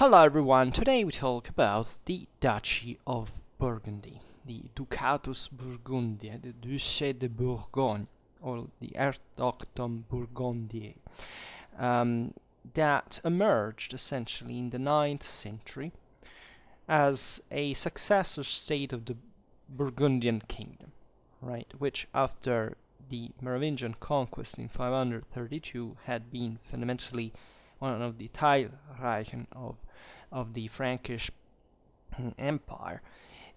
Hello everyone, today we talk about the Duchy of Burgundy, the Ducatus Burgundiae, the Duché de Bourgogne, or the Erzherzogtum Burgundiae, that emerged essentially in the 9th century as a successor state of the Burgundian kingdom, right, which after the Merovingian conquest in 532 had been fundamentally one of the Teilreichen of the Frankish Empire,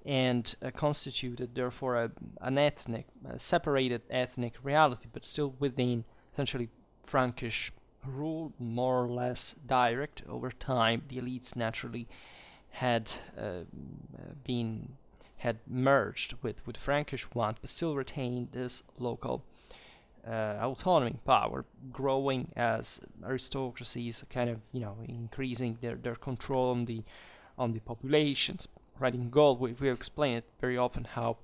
and constituted therefore a separated ethnic reality, but still within essentially Frankish rule, more or less direct. Over time, the elites naturally had merged with Frankish ones, but still retained this local autonomy power, growing as aristocracies kind of increasing their control on the populations. Right, in Gaul, we explain it very often how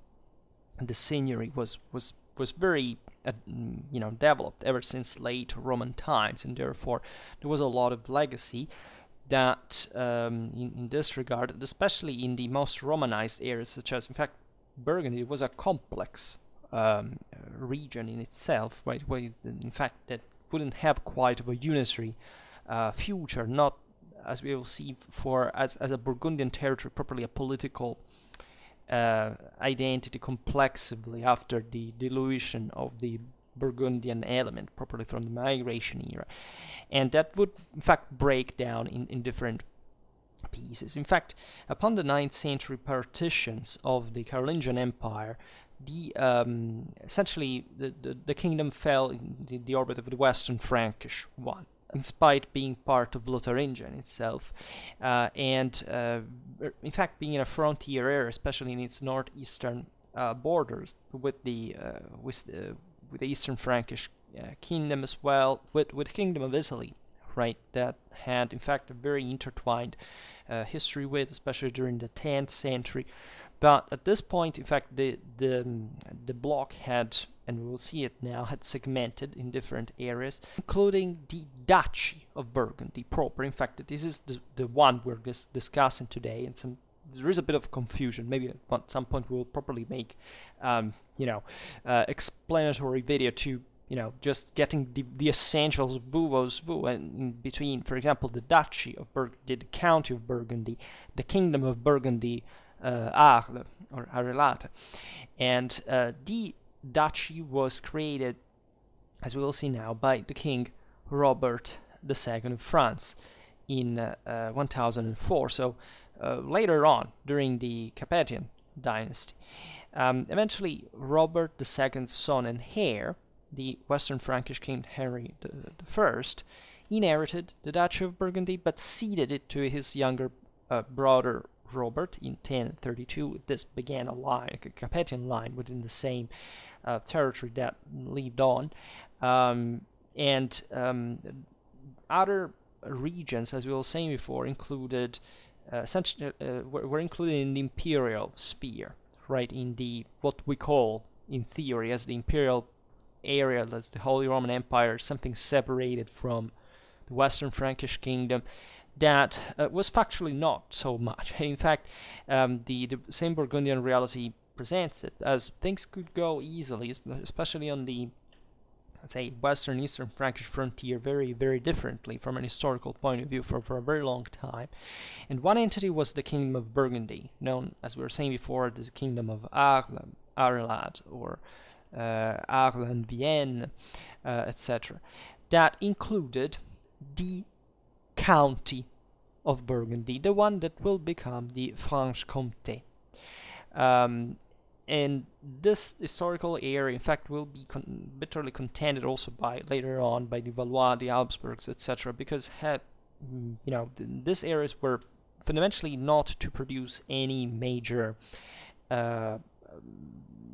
the seigneury was very developed ever since late Roman times, and therefore there was a lot of legacy that in this regard, especially in the most Romanized areas, such as in fact Burgundy was a complex region in itself, right? Where in fact that wouldn't have quite of a unitary future, not as we will see as a Burgundian territory, properly a political identity complexively after the dilution of the Burgundian element, properly from the migration era, and that would in fact break down in different pieces. In fact, upon the 9th century partitions of the Carolingian Empire, essentially the kingdom fell in the orbit of the Western Frankish one, in spite being part of Lotharingian itself, and in fact being in a frontier area, especially in its northeastern borders with the Eastern Frankish kingdom, as well with the Kingdom of Italy, right, that had in fact a very intertwined history with, especially during the 10th century. But at this point, in fact, the bloc had, and we will see it now, had segmented in different areas, including the Duchy of Burgundy proper. In fact, this is the one we're discussing today, and there is a bit of confusion. Maybe at some point we will properly make, explanatory video to, just getting the essentials of who, and in between, for example, the Duchy of Burgundy, the County of Burgundy, the Kingdom of Burgundy, Arles or Arelate, and the duchy was created, as we will see now, by the King Robert II of France in 1004. So later on, during the Capetian dynasty, eventually Robert II's son and heir, the Western Frankish King Henry I, inherited the Duchy of Burgundy, but ceded it to his younger brother Robert in 1032. This began a line, a Capetian line, within the same territory that lived on, and other regions, as we were saying before, included were included in the imperial sphere, right? In the what we call, in theory, as the imperial area, that's the Holy Roman Empire, something separated from the Western Frankish Kingdom. That was factually not so much. In fact, the same Burgundian reality presents it as things could go easily, especially on the, let's say, Western Eastern Frankish frontier, very, very differently from an historical point of view for a very long time. And one entity was the Kingdom of Burgundy, known, as we were saying before, as the Kingdom of Arles, Arelate, or Arles and Vienne, etc. That included the County of Burgundy, the one that will become the Franche-Comté. And this historical area, in fact, will be bitterly contended also by later on by the Valois, the Habsburgs, etc., because these areas were fundamentally not to produce any major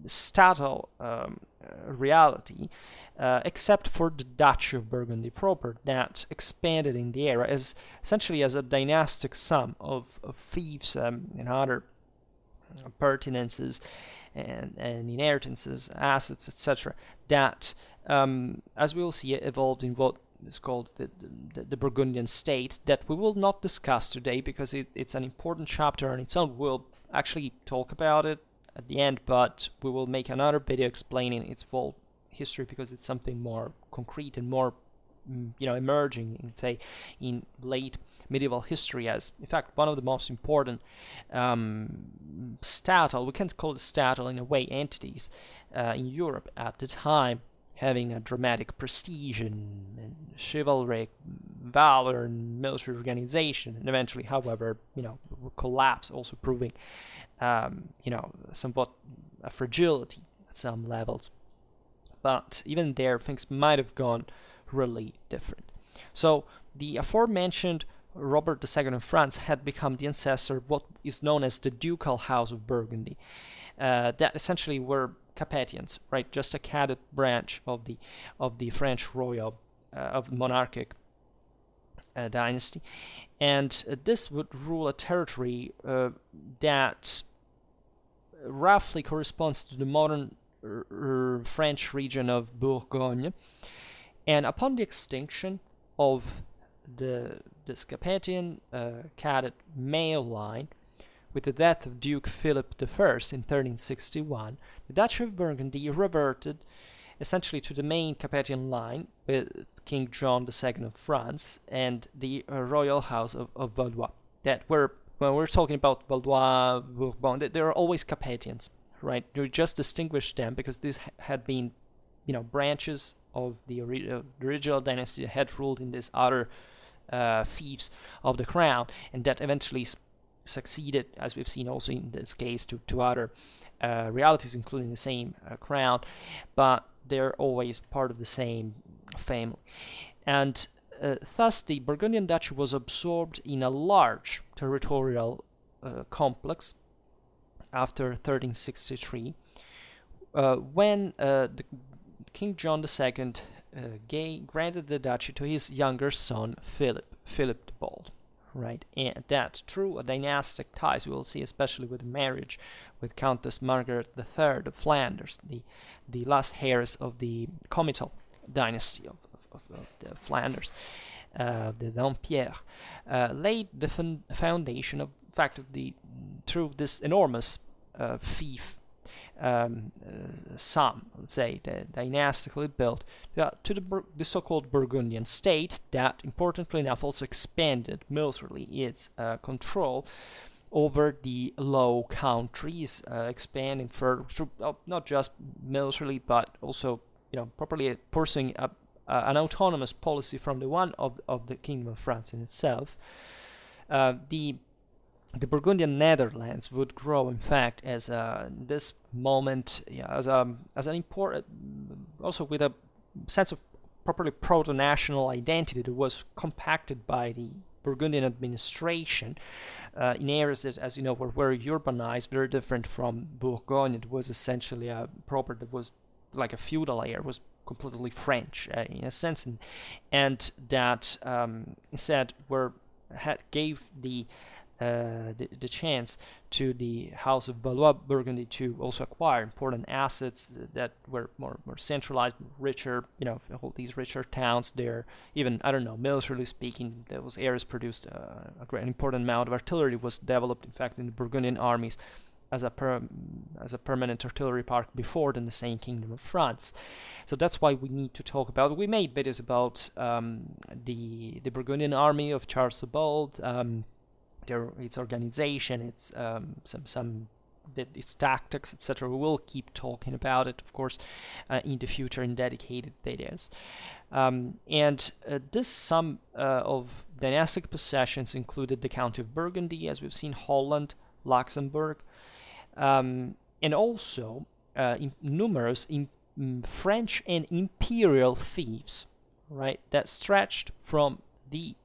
statal reality, except for the Duchy of Burgundy proper, that expanded in the area as essentially as a dynastic sum of fiefs and other pertinences and inheritances, assets, etc., that, as we will see, evolved in what is called the Burgundian state, that we will not discuss today because it's an important chapter on its own. We'll actually talk about it at the end, but we will make another video explaining its full history because it's something more concrete and more emerging in, say, in late medieval history as, in fact, one of the most important we can't call it statal in a way, entities in Europe at the time, having a dramatic prestige and chivalric valor and military organization, and eventually, however, collapse, also proving, somewhat a fragility at some levels. But even there, things might have gone really different. So the aforementioned Robert II of France had become the ancestor of what is known as the Ducal House of Burgundy. That essentially were Capetians, right? Just a cadet branch of the French royal, of the monarchic dynasty, and this would rule a territory that roughly corresponds to the modern French region of Bourgogne. And upon the extinction of this Capetian cadet male line, with the death of Duke Philip I in 1361, the Duchy of Burgundy reverted essentially to the main Capetian line with King John II of France and the royal house of Valois. That were, when we're talking about Valois, Bourbon, they are always Capetians, right? You just distinguish them because these had been, branches of the original dynasty that had ruled in these other fiefs of the crown, and that eventually succeeded, as we've seen also in this case, to other realities, including the same crown, but they're always part of the same family. And thus the Burgundian Duchy was absorbed in a large territorial complex after 1363, when the King John II granted the duchy to his younger son, Philip the Bold. Right, and that through a dynastic ties, we will see, especially with the marriage with Countess Margaret III of Flanders, the last heiress of the Comital dynasty of the Flanders, the Dampierre, laid the foundation of, in fact, through this enormous fief sum, let's say, dynastically built, to the so-called Burgundian state that, importantly enough, also expanded militarily its control over the Low Countries, expanding further, not just militarily, but also, properly pursuing an autonomous policy from the one of the Kingdom of France in itself. The Burgundian Netherlands would grow, in fact, as this moment, as an important, also with a sense of properly proto-national identity that was compacted by the Burgundian administration in areas that, as you know, were very urbanized, very different from Bourgogne. It was essentially a proper that was like a feudal area, was completely French in a sense, and that instead gave the chance to the House of Valois Burgundy to also acquire important assets that were more centralized, richer, all these richer towns there. Even, I don't know, militarily speaking, those areas produced an important amount of artillery was developed, in fact, in the Burgundian armies as a permanent artillery park before the Same Kingdom of France. So that's why we need to talk about it. We made videos about the Burgundian army of Charles the Bold, its organization, its its tactics, etc. We will keep talking about it, of course, in the future in dedicated videos. This sum of dynastic possessions included the County of Burgundy, as we've seen, Holland, Luxembourg, and also numerous French and imperial fiefs, right, that stretched from the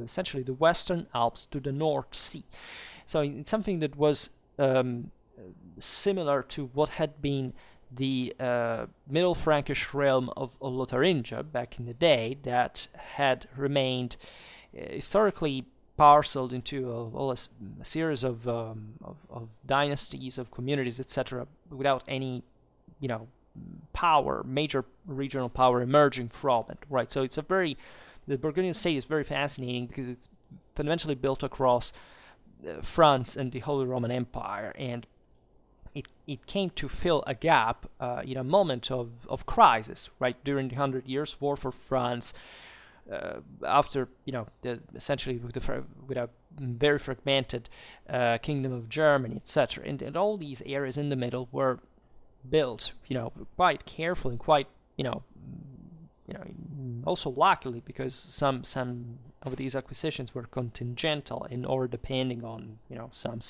essentially the Western Alps to the North Sea. So it's something that was similar to what had been the Middle Frankish realm of Lotharingia back in the day, that had remained historically parceled into a series of dynasties, of communities, etc., without any power, major regional power emerging from it, right? So the Burgundian state is very fascinating because it's fundamentally built across France and the Holy Roman Empire, and it came to fill a gap in a moment of crisis, right? During the 100 Years' War for France, after essentially with a very fragmented kingdom of Germany, etc., and all these areas in the middle were built, quite carefully, quite, also luckily, because some of these acquisitions were contingential or depending on some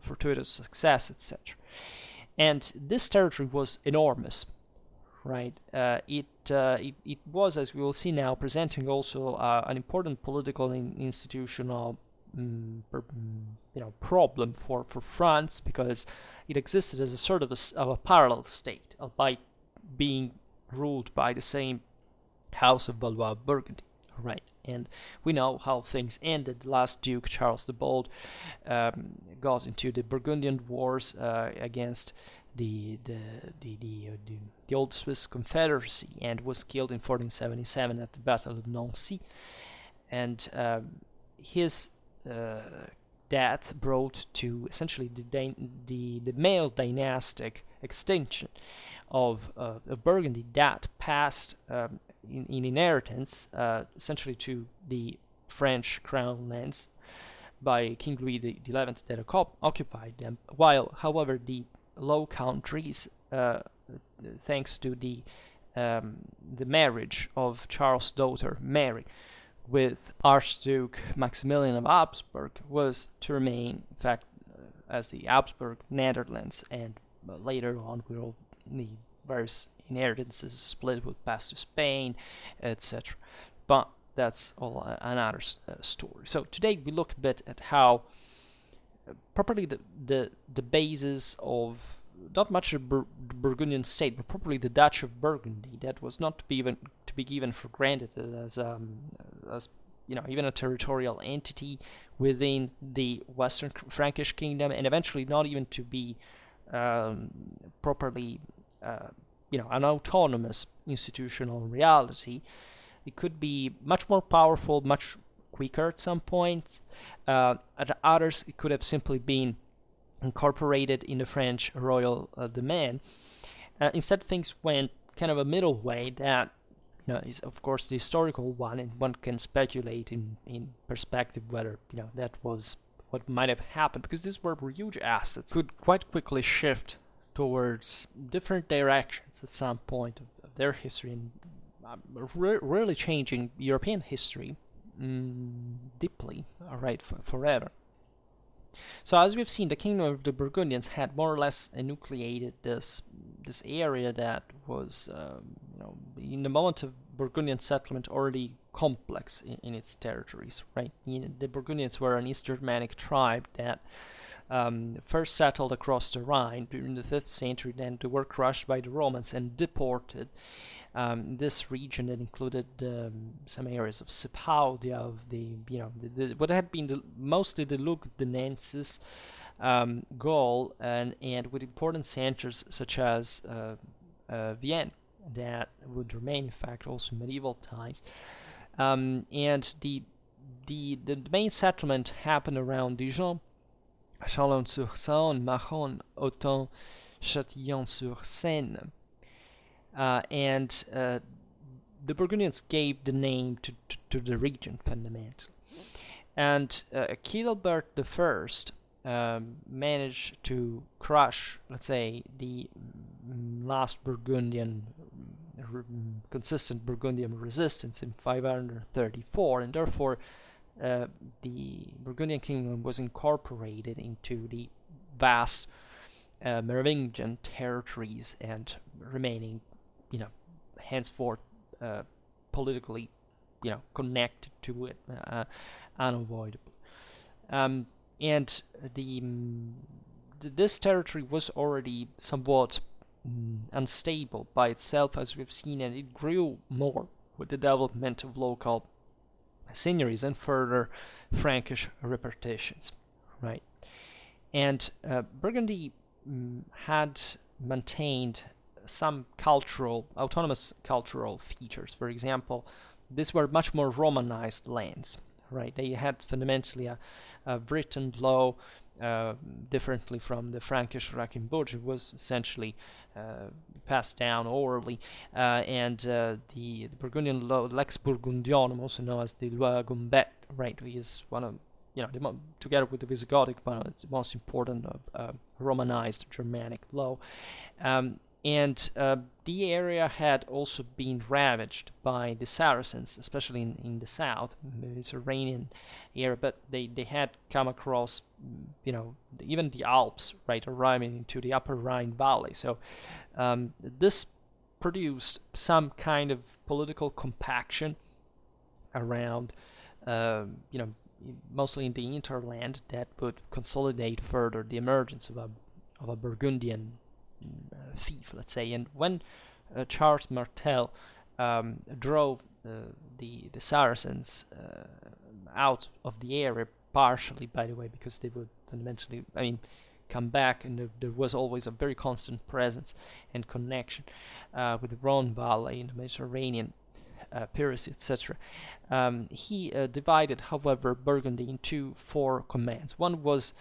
fortuitous success, etc. And this territory was enormous, right? It was, as we will see now, presenting also an important political and institutional problem for France, because it existed as a sort of a parallel state, albeit being ruled by the same House of Valois-Burgundy, right? And we know how things ended. The last Duke, Charles the Bold, got into the Burgundian Wars against the old Swiss Confederacy, and was killed in 1477 at the Battle of Nancy. And his death brought to essentially the male dynastic extinction of Burgundy that passed in inheritance essentially to the French crown lands by King Louis XI that occupied them, while, however, the Low Countries, thanks to the marriage of Charles' daughter Mary with Archduke Maximilian of Habsburg, was to remain, in fact, as the Habsburg Netherlands, and later on the various inheritances split would pass to Spain, etc. But that's all another story. So today we look a bit at how properly the basis of not much the Burgundian state, but properly the Duchy of Burgundy, that was not to be given for granted as even a territorial entity within the Western Frankish kingdom, and eventually not even to be properly an autonomous institutional reality. It could be much more powerful, much quicker at some point. At others, it could have simply been incorporated in the French royal domain. Instead, things went kind of a middle way that is, of course, the historical one, and one can speculate in perspective whether that was what might have happened, because these were huge assets, could quite quickly shift towards different directions at some point of their history, and really changing European history deeply, forever. So as we've seen, the kingdom of the Burgundians had more or less enucleated this area that was, in the moment of Burgundian settlement, already complex in its territories, right? The Burgundians were an East Germanic tribe that first settled across the Rhine during the 5th century, then they were crushed by the Romans and deported. This region that included some areas of Sepaudia, of what had been mostly the Lugdunensis, Gaul, and with important centers such as Vienne, that would remain, in fact, also in medieval times. And the main settlement happened around Dijon, Chalon-sur-Saône, Mahon, Autun, Châtillon-sur-Seine. And the Burgundians gave the name to the region, fundamentally. And Childebert I managed to crush, let's say, the last consistent Burgundian resistance in 534, and therefore the Burgundian kingdom was incorporated into the vast Merovingian territories, and remaining, henceforth politically, connected to it, unavoidably. And this territory was already somewhat unstable by itself, as we've seen, and it grew more with the development of local seigneuries and further Frankish repartitions, right? And Burgundy had maintained some autonomous cultural features. For example, these were much more Romanized lands, right? They had fundamentally a written law, differently from the Frankish Reichenburg. It was essentially passed down orally, and the Burgundian law, Lex Burgundianum, also known as the Loi Gombet, right, is one of, together with the Visigothic, one of the most important of Romanized Germanic law. And the area had also been ravaged by the Saracens, especially in the south, the Mediterranean area, but they had come across, even the Alps, right, arriving into the upper Rhine Valley. So this produced some kind of political compaction around, mostly in the hinterland, that would consolidate further the emergence of a Burgundian fief, let's say. And when Charles Martel drove the Saracens out of the area, partially, by the way, because they would fundamentally, come back, and there was always a very constant presence and connection with the Rhone Valley in the Mediterranean, Piracy, etc. He divided, however, Burgundy into 4 commands. One was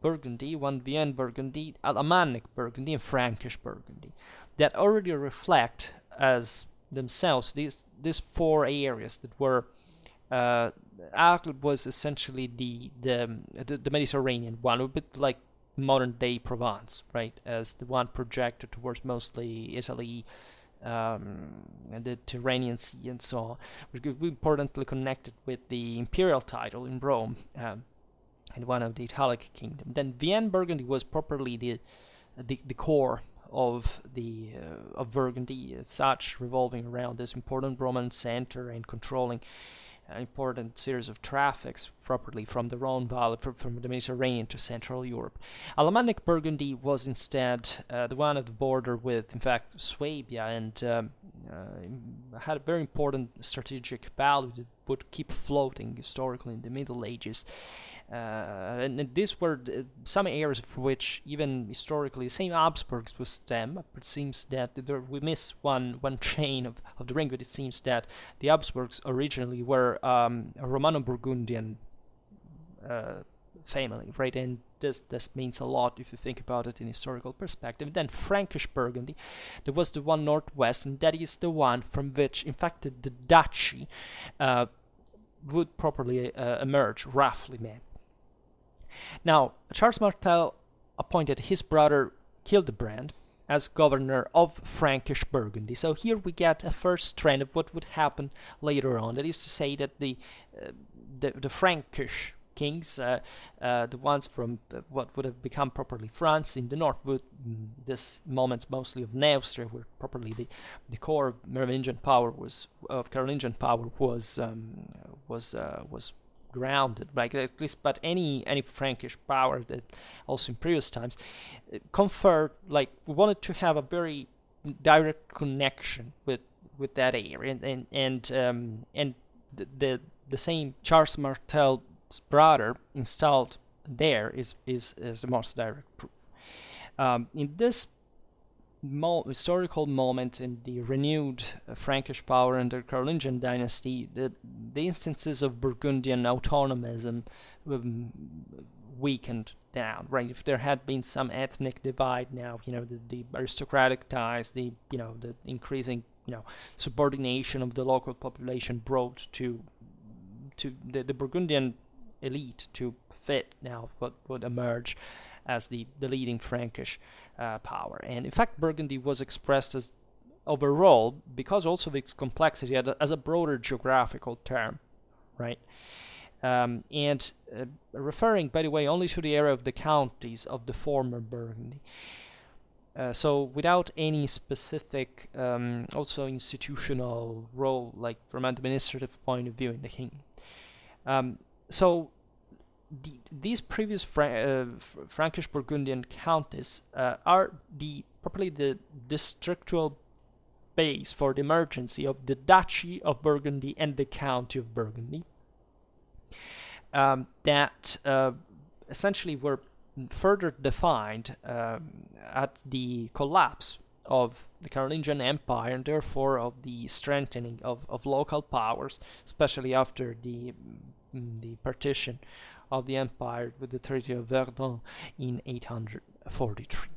Burgundy, one Vienne Burgundy, Alemannic Burgundy, and Frankish Burgundy, that already reflect as themselves these 4 areas that were. Arles was essentially the Mediterranean one, a bit like modern day Provence, right, as the one projected towards mostly Italy, and the Tyrrhenian Sea, and so on, which was importantly connected with the imperial title in Rome. And one of the Italic kingdom. Then Vienne Burgundy was properly the core of Burgundy, as such, revolving around this important Roman center and controlling an important series of traffics properly from the Rhone Valley, from the Mediterranean to Central Europe. Alemannic Burgundy was instead the one at the border with, in fact, Swabia, and had a very important strategic value that would keep floating historically in the Middle Ages. And these were some areas for which even historically the same Habsburgs was stem. It seems that we miss one chain of the ring, but it seems that the Habsburgs originally were a Romano-Burgundian family, right? And this means a lot if you think about it in historical perspective. Then Frankish Burgundy, there was the one northwest, and that is the one from which, in fact, the duchy would properly emerge, roughly meant. Now, Charles Martel appointed his brother Hildebrand as governor of Frankish Burgundy. So here we get a first trend of what would happen later on. That is to say that the Frankish kings, the ones from what would have become properly France in the north, would this moments mostly of Neustria, where properly the core of Merovingian power Carolingian power was grounded, right? At least, but any Frankish power that also in previous times conferred, like, we wanted to have a very direct connection with that area, and the same Charles Martel's brother installed there is the most direct proof. In this historical moment in the renewed Frankish power under Carolingian dynasty, the instances of Burgundian autonomism weakened down, right? If there had been some ethnic divide now, the aristocratic ties, the increasing, subordination of the local population brought to the Burgundian elite to fit now what would emerge as the leading Frankish power. And in fact, Burgundy was expressed as overall, because also of its complexity, as a broader geographical term, right? And referring, by the way, only to the area of the counties of the former Burgundy. So without any specific also institutional role, like from an administrative point of view in the kingdom. So these previous Frankish Burgundian counties are properly the districtual base for the emergency of the Duchy of Burgundy and the County of Burgundy, that essentially were further defined at the collapse of the Carolingian Empire, and therefore of the strengthening of local powers, especially after the partition of the empire with the Treaty of Verdun in 843.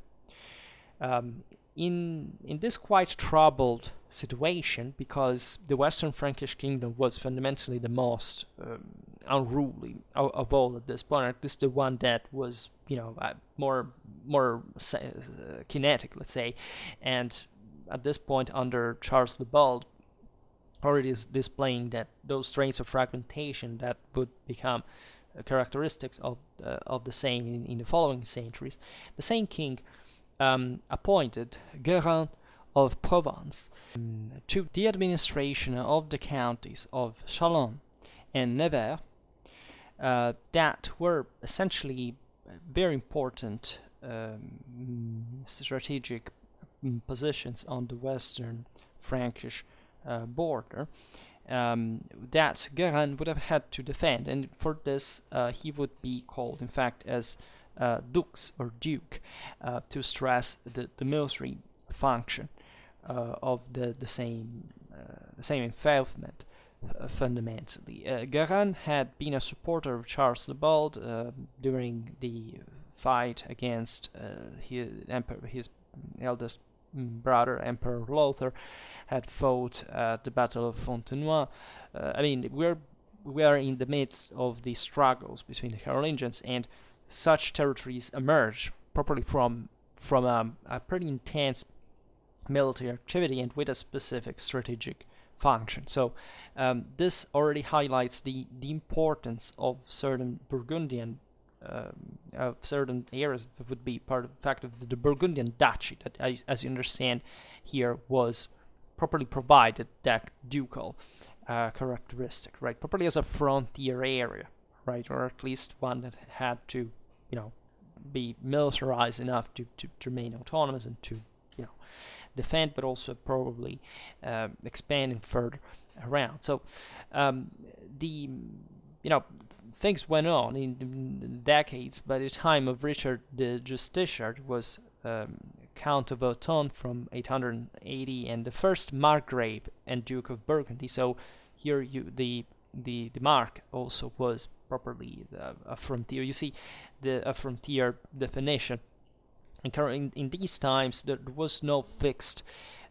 In this quite troubled situation, because the Western Frankish kingdom was fundamentally the most unruly of all at this point, at least the one that was, more kinetic, let's say, and at this point under Charles the Bald, already is displaying that those traits of fragmentation that would become characteristics of the same in the following centuries. The same king appointed Guerin of Provence to the administration of the counties of Chalon and Nevers, that were essentially very important strategic positions on the western Frankish border, that Guerin would have had to defend, and for this he would be called, in fact, as dux or duke, to stress the military function of the same enfeoffment. Fundamentally, Guerin had been a supporter of Charles the Bald during the fight against his eldest brother, Emperor Lothar, had fought at the Battle of Fontenoy. We are in the midst of the struggles between the Carolingians, and such territories emerge properly from a pretty intense military activity and with a specific strategic function. So this already highlights the importance of certain Burgundian of certain areas that would be part of the fact of the Burgundian Duchy that, as you understand here, was properly provided that ducal characteristic, right? Properly as a frontier area, right? Or at least one that had to, be militarized enough to remain autonomous and to, defend, but also probably expanding further around. So things went on in decades. By the time of Richard the Justiciar, was Count of Autun from 880, and the first Margrave and Duke of Burgundy. So here the mark also was properly a frontier. You see a frontier definition. And in these times, there was no fixed,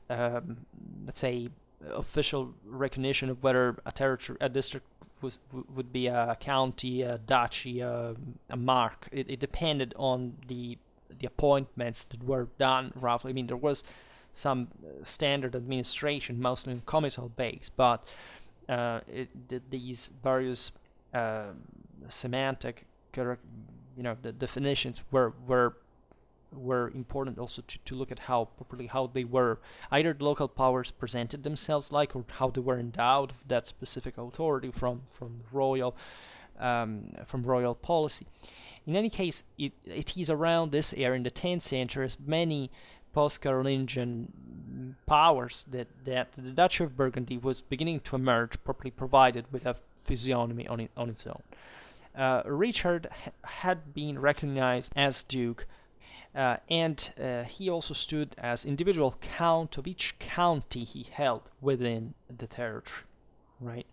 let's say, official recognition of whether a district would be a county, a duchy, a mark. It depended on the appointments that were done roughly. There was some standard administration, mostly on comital base, but these various semantic, the definitions were important also to look at how they were, either the local powers presented themselves like, or how they were endowed with that specific authority from royal policy. In any case, it is around this era in the 10th century, as many post-Carolingian powers, that the Duchy of Burgundy was beginning to emerge, properly provided with a physiognomy on its own. Richard had been recognized as Duke, and he also stood as individual count of each county he held within the territory, right?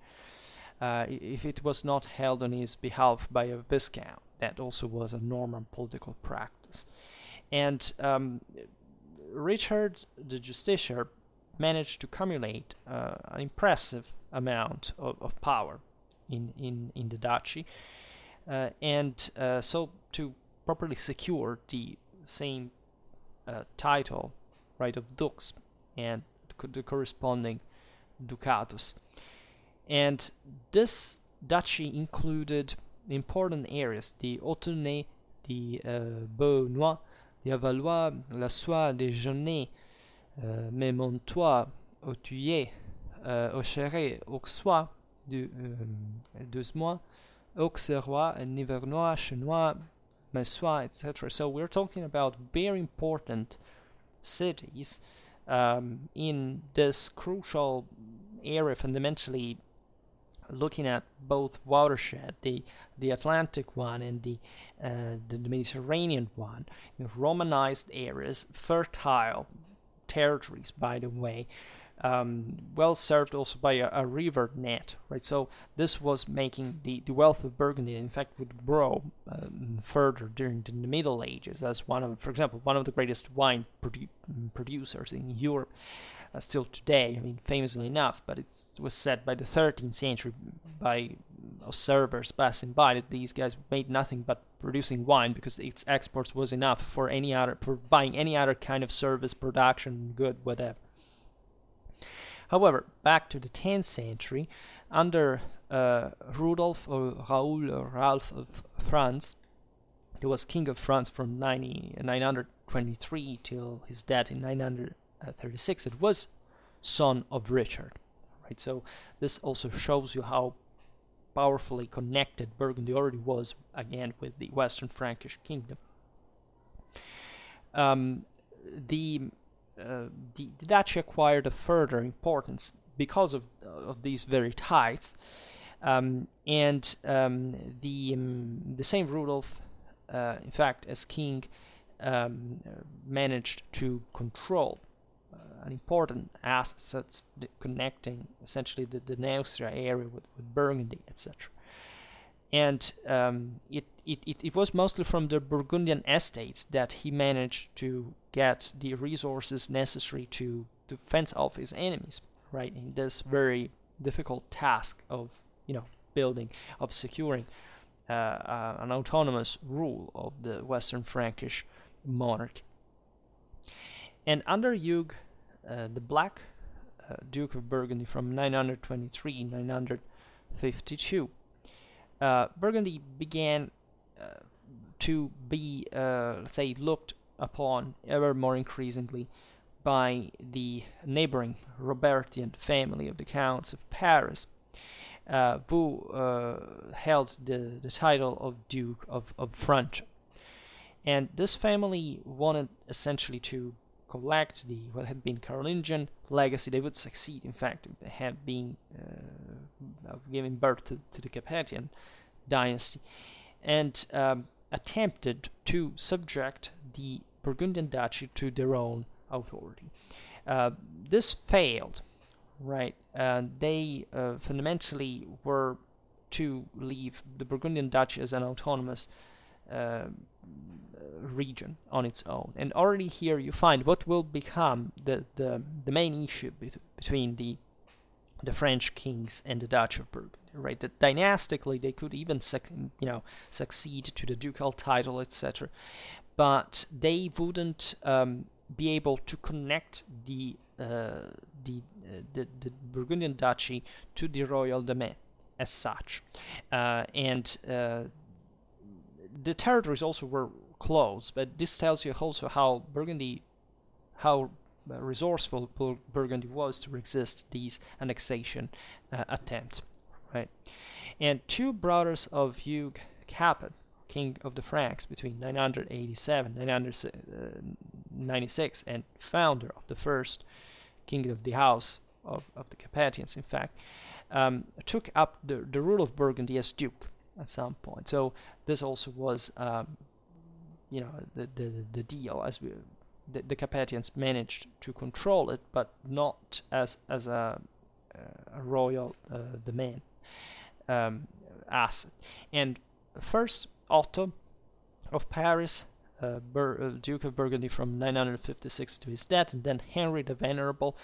If it was not held on his behalf by a viscount, that also was a Norman political practice. And Richard the Justiciar managed to accumulate an impressive amount of power in the duchy, and so to properly secure the same title, right, of dux and the corresponding ducatus. And this duchy included important areas: the Autun, the Beaunois, the Avalois, la Soie, the Jonnais, Mémontois, Autuyet, Auxerre, Auxois, Deuxmois, Auxerrois, Nivernois, Chenois, Messois, etc. So we're talking about very important cities in this crucial area, fundamentally looking at both watershed, the Atlantic one and the Mediterranean one, Romanized areas, fertile territories, by the way, well served also by a river net, right? So this was making the wealth of Burgundy, in fact, would grow further during the Middle Ages as for example, one of the greatest wine producers in Europe. Still today, I mean, famously enough, but it was said by the 13th century by observers passing by that these guys made nothing but producing wine because its exports was enough for buying any other kind of service, production, good, whatever. However, back to the 10th century, under Rudolf or Raoul or Ralph of France, he was king of France from 923 till his death in 936. It was son of Richard, right? So this also shows you how powerfully connected Burgundy already was, again, with the Western Frankish kingdom. The duchy acquired a further importance because of these very ties, and the same Rudolf, in fact, as king, managed to control an important asset connecting essentially the Neustria area with Burgundy, etc. And it was mostly from the Burgundian estates that he managed to get the resources necessary to fence off his enemies, right, in this very difficult task of securing an autonomous rule of the Western Frankish monarchy. And under Hugh the Black, Duke of Burgundy from 923-952, Burgundy began to be, let's say, looked upon ever more increasingly by the neighboring Robertian family of the Counts of Paris, who held the title of Duke of Francia. And this family wanted essentially to collect what had been Carolingian legacy. They would succeed, in fact, had been giving birth to the Capetian dynasty, and attempted to subject the Burgundian duchy to their own authority. This failed, right? They fundamentally were to leave the Burgundian duchy as an autonomous region on its own. And already here you find what will become the main issue between the French kings and the Duchy of Burgundy, right? That dynastically they could even succeed to the ducal title, etc., but they wouldn't be able to connect the Burgundian duchy to the royal domain as such, and the territories also were close. But this tells you also how resourceful Burgundy was to resist these annexation attempts, right? And two brothers of Hugh Capet, king of the Franks, between 987 and 996, and founder of the first kingdom of the house of the Capetians, in fact, took up the rule of Burgundy as duke at some point. So this also was, the deal, as the Capetians managed to control it, but not as a royal domain asset. And first, Otto of Paris, Duke of Burgundy from 956 to his death, and then Henry the Venerable,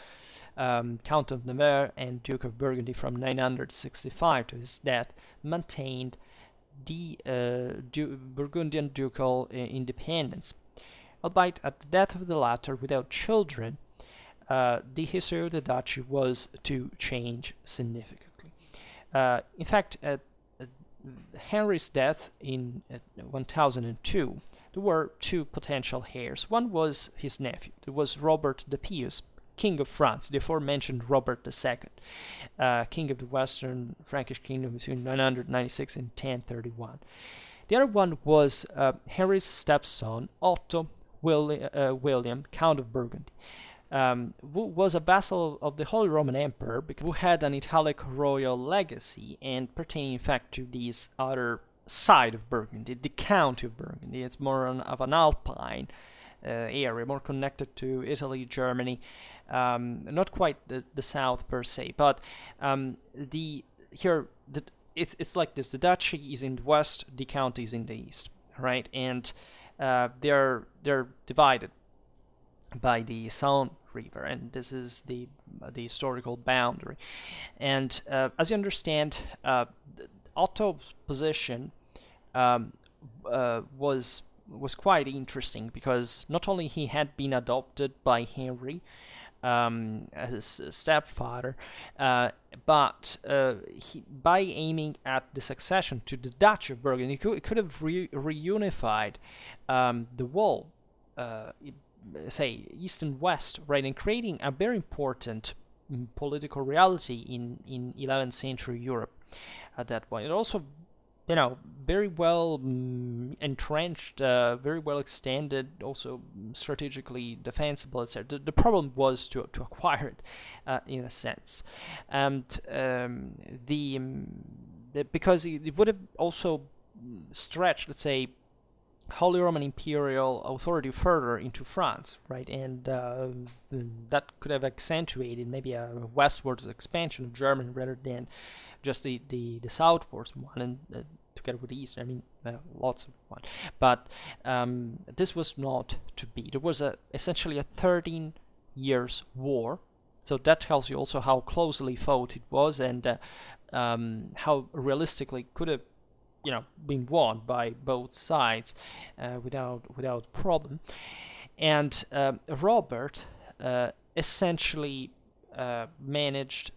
Count of Nevers and Duke of Burgundy from 965 to his death, maintained the Burgundian ducal independence. Albeit at the death of the latter without children, the history of the duchy was to change significantly. In fact, at Henry's death in 1002, there were two potential heirs. One was his nephew. It was Robert the Pious, King of France, the aforementioned Robert II, King of the Western Frankish Kingdom between 996 and 1031. The other one was Henry's stepson, Otto William, Count of Burgundy. who was a vassal of the Holy Roman Emperor, who had an Italic royal legacy and pertaining in fact to this other side of Burgundy, the County of Burgundy. It's more of an alpine area, more connected to Italy, Germany, not quite the south per se, but it's like this: the duchy is in the west, the county is in the east, right? And they're divided by the Saône River, and this is the historical boundary. And as you understand, Otto's position was quite interesting, because not only he had been adopted by Henry as his stepfather, but by aiming at the succession to the Duchy of Burgundy, he could have reunified the wall, say east and west, right, and creating a very important political reality in 11th century Europe at that point. It also, very well entrenched, very well extended, also strategically defensible, etc. The problem was to acquire it, in a sense, and because it would have also stretched, let's say, Holy Roman Imperial authority further into France, right, and that could have accentuated maybe a westwards expansion of Germany rather than just the southwards one, and together with the east, lots of one. But this was not to be. There was essentially a 13 years war, so that tells you also how closely fought it was, and how realistically could have been won by both sides without problem. And Robert essentially managed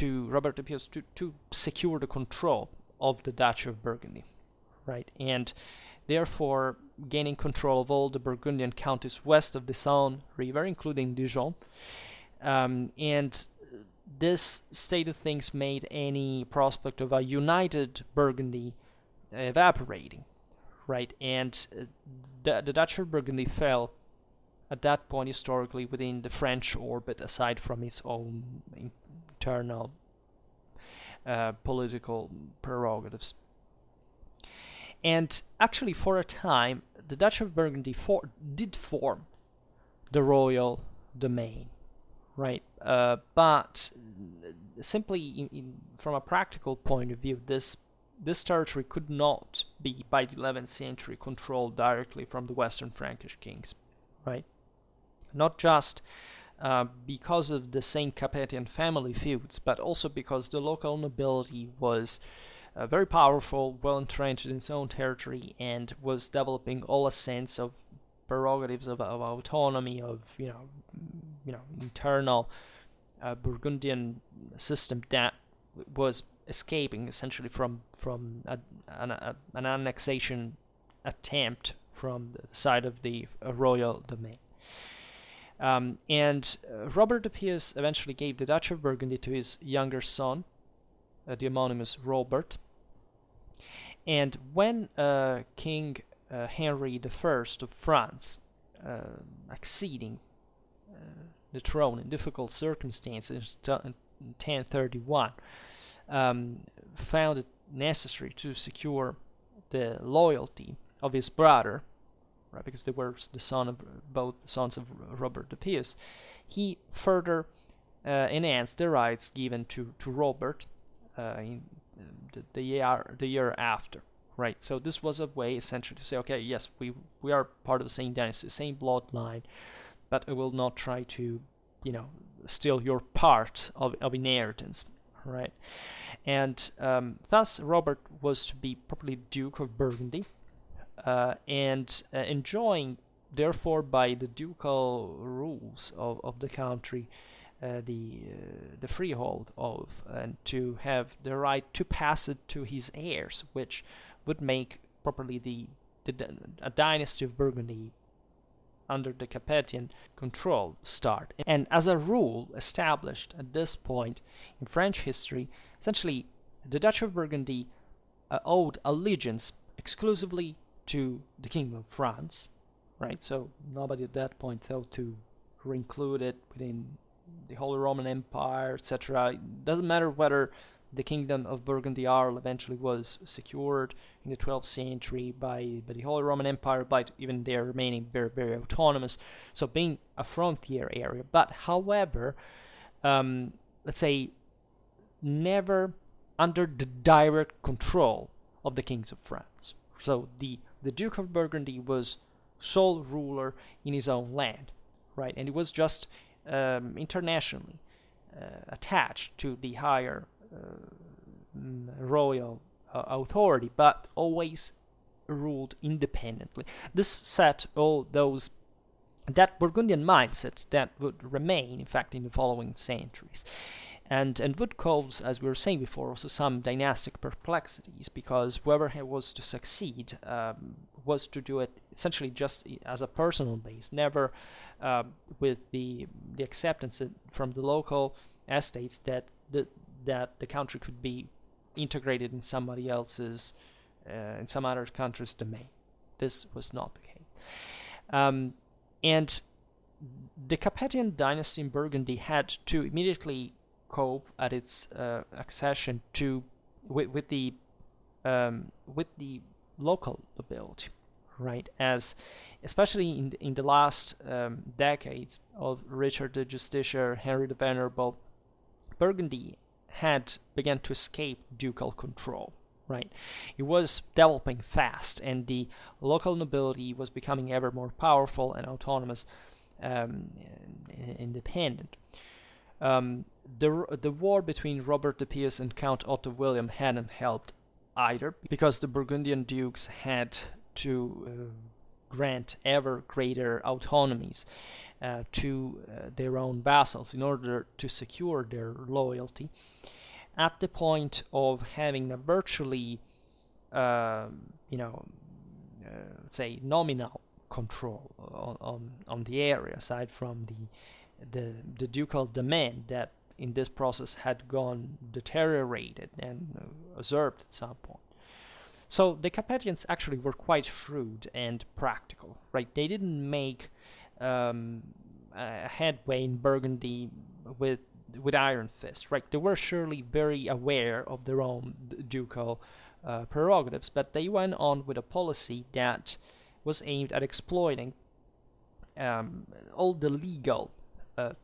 Robert the Pious to secure the control of the Duchy of Burgundy, right, and therefore gaining control of all the Burgundian counties west of the Saône River, including Dijon, and this state of things made any prospect of a united Burgundy evaporating, right? And the Duchy of Burgundy fell at that point historically within the French orbit, aside from its own internal political prerogatives. And actually, for a time, the Duchy of Burgundy did form the royal domain, right? But simply from a practical point of view, this territory could not be, by the 11th century, controlled directly from the Western Frankish kings, right? Not just because of the same Capetian family feuds, but also because the local nobility was very powerful, well entrenched in its own territory, and was developing all a sense of prerogatives of autonomy, of internal Burgundian system that was escaping essentially from an annexation attempt from the side of the royal domain. And Robert the Pious eventually gave the Duchy of Burgundy to his younger son, the homonymous Robert. And when King Henry I of France, acceding the throne in difficult circumstances in 1031, found it necessary to secure the loyalty of his brother, right, because they were both sons of Robert the Pious, he further enhanced the rights given to Robert in the year after, right? So this was a way essentially to say, okay, yes, we are part of the same dynasty, the same bloodline, but I will not try to, steal your part of inheritance, right? And thus Robert was to be properly Duke of Burgundy, and enjoying, therefore, by the ducal rules of the country, the freehold of, and to have the right to pass it to his heirs, which would make properly a dynasty of Burgundy under the Capetian control start. And as a rule established at this point in French history, essentially the Duchy of Burgundy owed allegiance exclusively to the Kingdom of France, right? So nobody at that point thought to were included within the Holy Roman Empire, etc. It doesn't matter whether the Kingdom of Burgundy Arles eventually was secured in the 12th century by the Holy Roman Empire, but even they're remaining very, very autonomous, so being a frontier area. But however, let's say, never under the direct control of the kings of France. So the Duke of Burgundy was sole ruler in his own land, right? And he was just internationally attached to the higher royal authority, but always ruled independently. This set all those that Burgundian mindset that would remain, in fact, in the following centuries, and would cause, as we were saying before, also some dynastic perplexities, because whoever was to succeed was to do it essentially just as a personal base, never with the acceptance from the local estates that the country could be integrated in somebody else's, in some other country's domain. This was not the case. And the Capetian dynasty in Burgundy had to immediately cope at its accession with the local nobility, right? As especially in the last decades of Richard the Justiciar, Henry the Venerable, Burgundy had begun to escape ducal control, right? It was developing fast, and the local nobility was becoming ever more powerful and autonomous, independent. The war between Robert the Pious and Count Otto William hadn't helped either, because the Burgundian dukes had to grant ever greater autonomies to their own vassals in order to secure their loyalty, at the point of having a virtually, let's say, nominal control on the area, aside from the ducal domain that in this process had gone deteriorated and usurped at some point. So the Capetians actually were quite shrewd and practical, right? They didn't make a headway in Burgundy with iron fist, right? They were surely very aware of their own ducal prerogatives, but they went on with a policy that was aimed at exploiting all the legal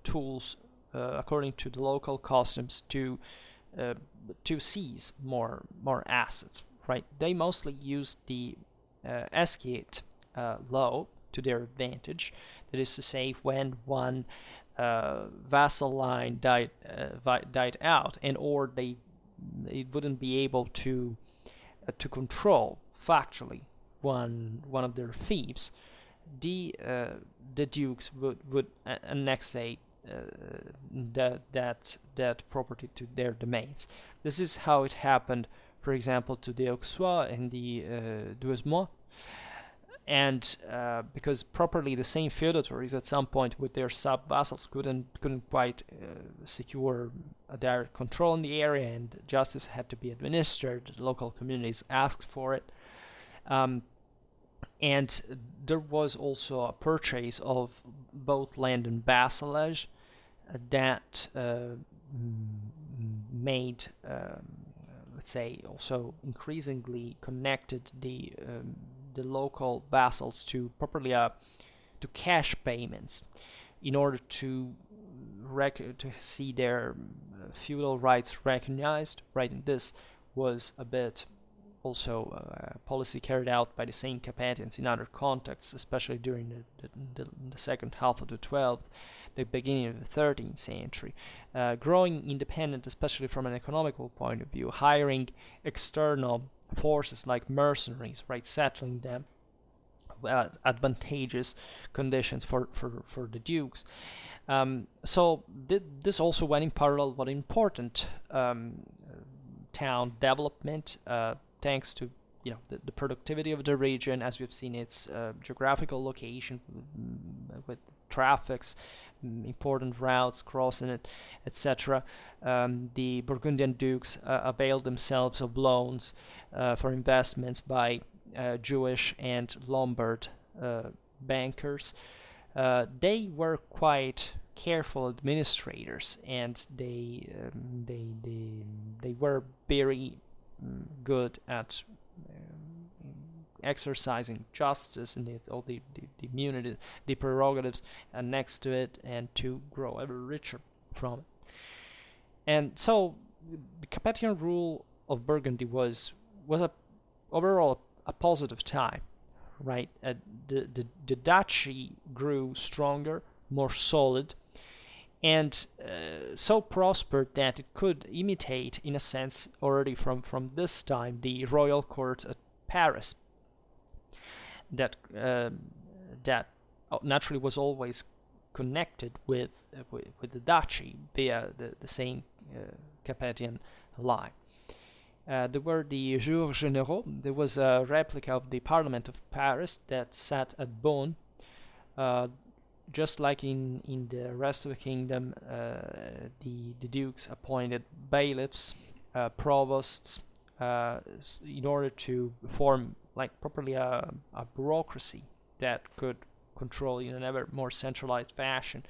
tools according to the local customs to seize more assets, right? They mostly used the escheat law to their advantage. That is to say, when one vassal line died out, and or they wouldn't be able to control factually one of their fiefs, the dukes would annex that property to their domains. This is how it happened, for example, to the Auxois and the Douaumont, and because properly the same feudatories at some point with their sub-vassals couldn't quite secure a direct control in the area, and justice had to be administered. The local communities asked for it. And there was also a purchase of both land and vassalage that made, let's say, also increasingly connected the local vassals to properly to cash payments in order to see their feudal rights recognized, right? And this was a bit also a policy carried out by the same Capetians in other contexts, especially during the second half of the 12th, the beginning of the 13th century. Growing independent, especially from an economical point of view, hiring external forces like mercenaries, right, settling them advantageous conditions for the dukes. So this also went in parallel with important town development, thanks to the productivity of the region, as we've seen its geographical location with traffics, important routes crossing it, etc. The Burgundian dukes availed themselves of loans for investments by Jewish and Lombard bankers, they were quite careful administrators, and they were very good at exercising justice and all the immunity, the prerogatives next to it, and to grow ever richer from it. And so the Capetian rule of Burgundy was overall a positive time, right? The duchy grew stronger, more solid, and so prospered that it could imitate, in a sense, already from this time, the royal court at Paris. That naturally was always connected with the duchy via the same Capetian line. There were the Jours Généraux. There was a replica of the Parliament of Paris that sat at Beaune. Just like in the rest of the kingdom, the dukes appointed bailiffs, provosts, in order to form properly a bureaucracy that could control in an ever more centralized fashion,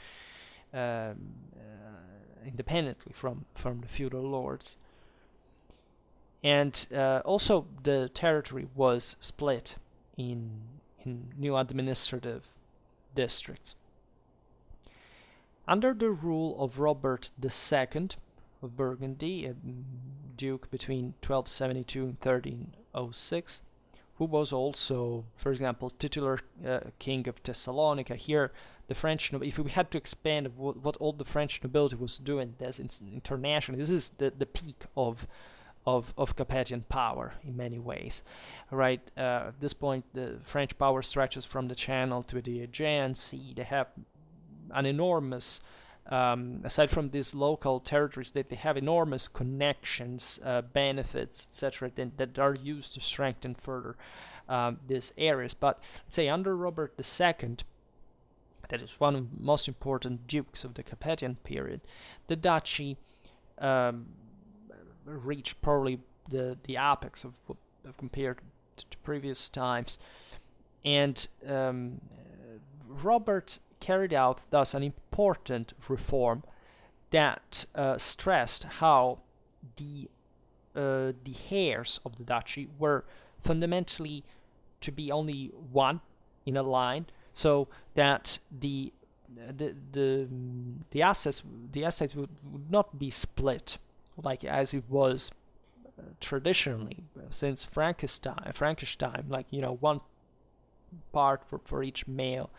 independently from the feudal lords. And also the territory was split in new administrative districts. Under the rule of Robert II of Burgundy, a duke between 1272 and 1306, who was also, for example, titular king of Thessalonica. Here, the French, if we had to expand what all the French nobility was doing internationally, this is the peak of Capetian power in many ways, right? At this point, the French power stretches from the Channel to the Aegean Sea. They have an enormous, aside from these local territories, they have enormous connections, benefits, etc., that are used to strengthen further these areas. But let's say under Robert II, that is one of the most important dukes of the Capetian period, the duchy reached probably the apex of compared to previous times, and Robert carried out thus an important reform that stressed how the heirs of the duchy were fundamentally to be only one in a line, so that the assets would not be split as it was traditionally since Frankish time, one part for each male,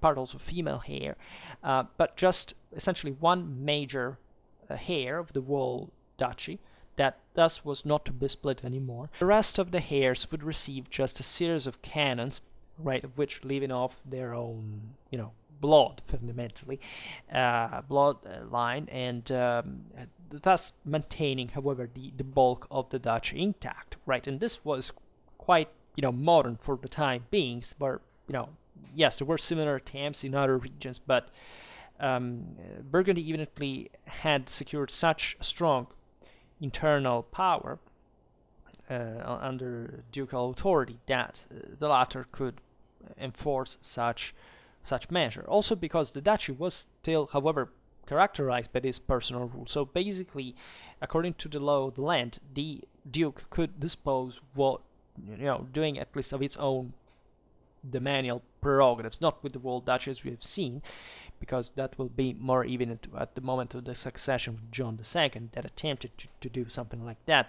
part also female heir, but just essentially one major heir of the whole duchy that thus was not to be split anymore. The rest of the heirs would receive just a series of canons, right, of which leaving off their own, blood fundamentally, bloodline, and thus maintaining, however, the bulk of the duchy intact, right? And this was quite, modern for the time being, where, yes, there were similar attempts in other regions, but Burgundy evidently had secured such strong internal power under ducal authority that the latter could enforce such measure. Also because the duchy was still, however, characterized by this personal rule. So basically, according to the law of the land, the duke could dispose what, doing at least of its own domanial prerogatives, not with the whole duchy as we have seen, because that will be more evident at the moment of the succession with John II, that attempted to do something like that,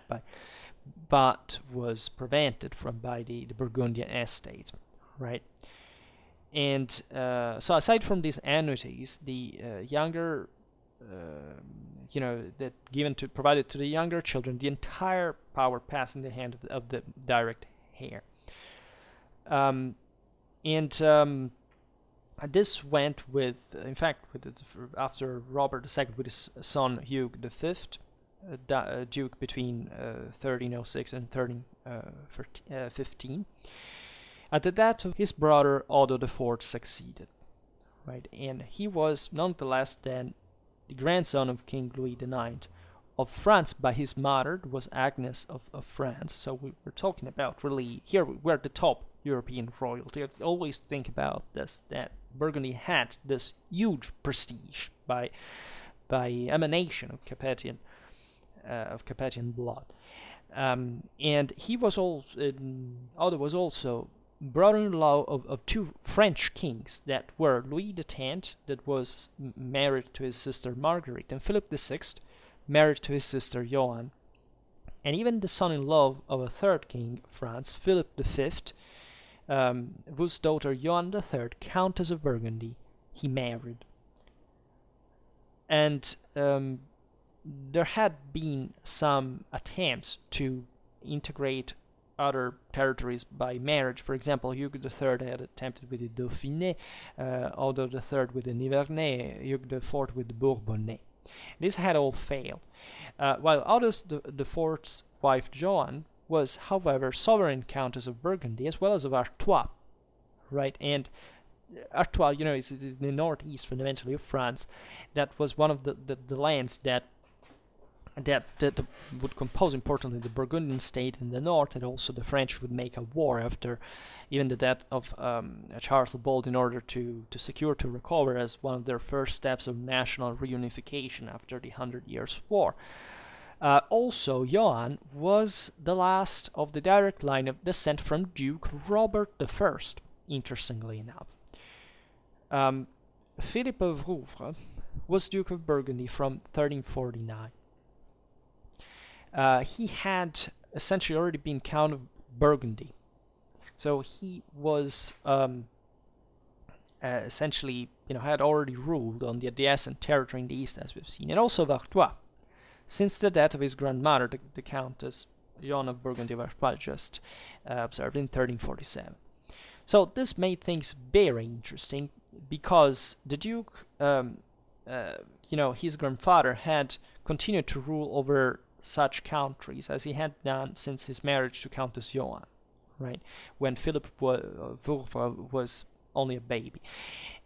but was prevented by the Burgundian estates, right? And so aside from these annuities, the younger, that provided to the younger children, the entire power passed in the hand of the direct heir. This went after Robert II with his son Hugh V, duke between 1306 and 1315. At the death of his brother Otto IV succeeded, right? And he was nonetheless then the grandson of King Louis IX of France by his mother, was Agnes of France. So we're talking about really, here we're at the top European royalty. I always think about this, that Burgundy had this huge prestige by emanation of Capetian blood. And he was also, Otto was also brother-in-law of two French kings that were Louis X, that was married to his sister Marguerite, and Philip VI, married to his sister Joan, and even the son-in-law of a third king of France, Philip V, whose daughter Joan III, Countess of Burgundy, he married. And there had been some attempts to integrate other territories by marriage. For example, Hugues III had attempted with the Dauphiné, Otto III with the Nivernais, Hugues IV with the Bourbonnais. This had all failed. While Otto IV's wife Joan was, however, sovereign Countess of Burgundy as well as of Artois, right? And Artois, is the northeast fundamentally of France. That was one of the lands that would compose importantly the Burgundian state in the north, and also the French would make a war after even the death of Charles the Bold in order to recover as one of their first steps of national reunification after the 100 Years' War. Also, Joan was the last of the direct line of descent from Duke Robert I, interestingly enough. Philip of Rouvre was Duke of Burgundy from 1349. He had essentially already been Count of Burgundy. So he was essentially, had already ruled on the adjacent territory in the east, as we've seen, and also of Artois, since the death of his grandmother, the Countess Joan of Burgundy of Artois, just observed in 1347. So this made things very interesting because the Duke, his grandfather had continued to rule over such countries as he had done since his marriage to Countess Joan, right, when Philip was only a baby.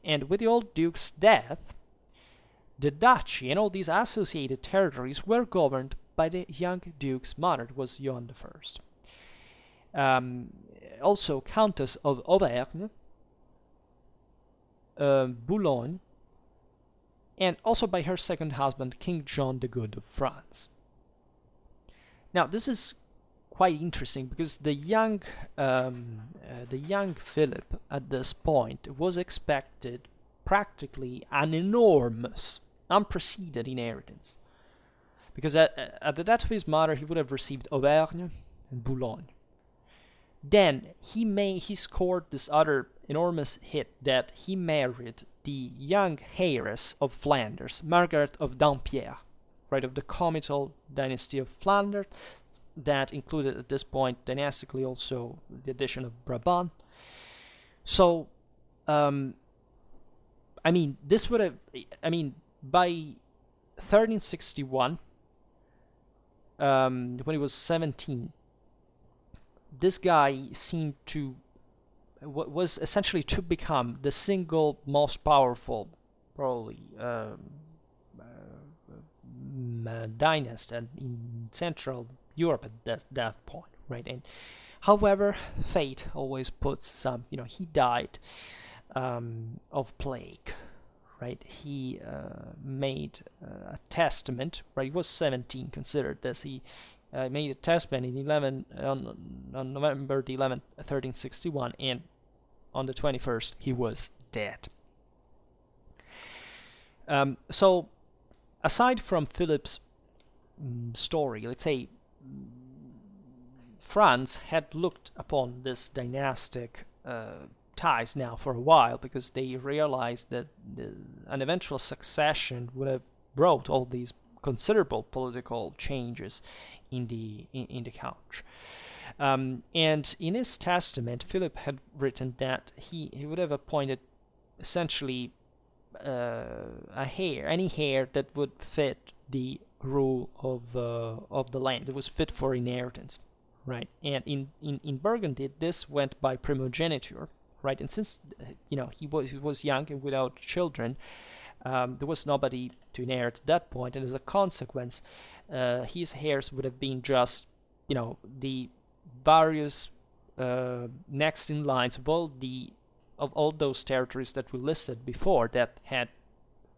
And with the old Duke's death, the duchy and all these associated territories were governed by the young Duke's mother, it was Joan I. Also Countess of Auvergne, Boulogne, and also by her second husband, King John the Good of France. Now, this is quite interesting because the young Philip at this point was expected practically an enormous, unprecedented inheritance, because at the death of his mother, he would have received Auvergne and Boulogne. Then he scored this other enormous hit that he married the young heiress of Flanders, Margaret of Dampierre, right, of the comital dynasty of Flanders, that included at this point dynastically also the addition of Brabant. So, this would have, by 1361, when he was 17, this guy seemed to, was essentially to become the single most powerful, probably, dynasty in Central Europe at that point, right? And however, fate always puts some, he died of plague, right? He made a testament, right? He was 17, considered this. He made a testament on November the 11th, 1361, and on the 21st, he was dead. So, aside from Philip's story, let's say, France had looked upon this dynastic ties now for a while because they realized that an eventual succession would have brought all these considerable political changes in the country. And in his testament, Philip had written that he would have appointed essentially any heir that would fit the rule of the land. It was fit for inheritance, right? And in Burgundy, this went by primogeniture, right? And since he was young and without children, there was nobody to inherit at that point, and as a consequence, his heirs would have been just the various next in lines of all the of all those territories that we listed before that had,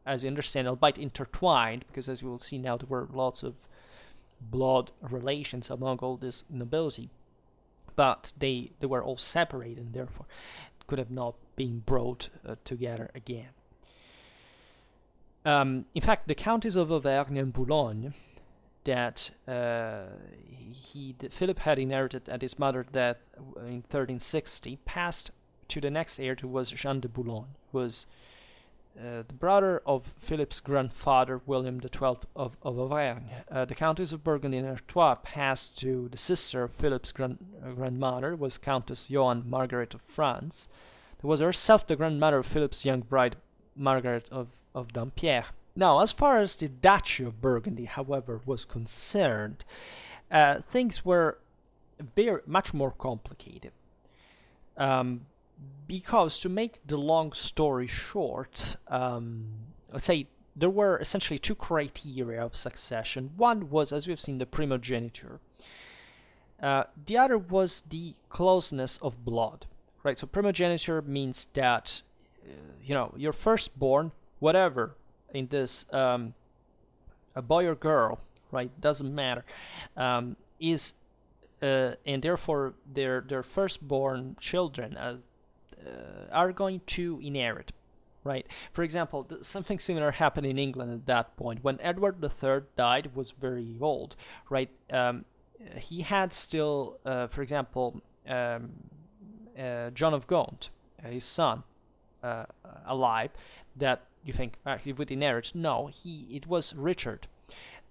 as you understand, albeit intertwined, because as you will see now, there were lots of blood relations among all this nobility, but they were all separated and therefore could have not been brought together again. In fact, the counties of Auvergne and Boulogne that Philip had inherited at his mother's death in 1360 passed to the next heir, who was Jean de Boulogne, who was the brother of Philip's grandfather, William XII of Auvergne. The counties of Burgundy and Artois passed to the sister of Philip's grandmother, was Countess Johanne Margaret of France, who was herself the grandmother of Philip's young bride, Margaret of Dampierre. Now, as far as the Duchy of Burgundy, however, was concerned, things were much more complicated. Because, to make the long story short, let's say there were essentially two criteria of succession. One was, as we've seen, the primogeniture. The other was the closeness of blood, right? So primogeniture means that, your firstborn, whatever, in this, a boy or girl, right, doesn't matter, is, and therefore their firstborn children are going to inherit, right? For example, something similar happened in England at that point. When Edward III died, was very old, right? He had still, for example, John of Gaunt, his son, alive, that you think he would inherit. No, it was Richard.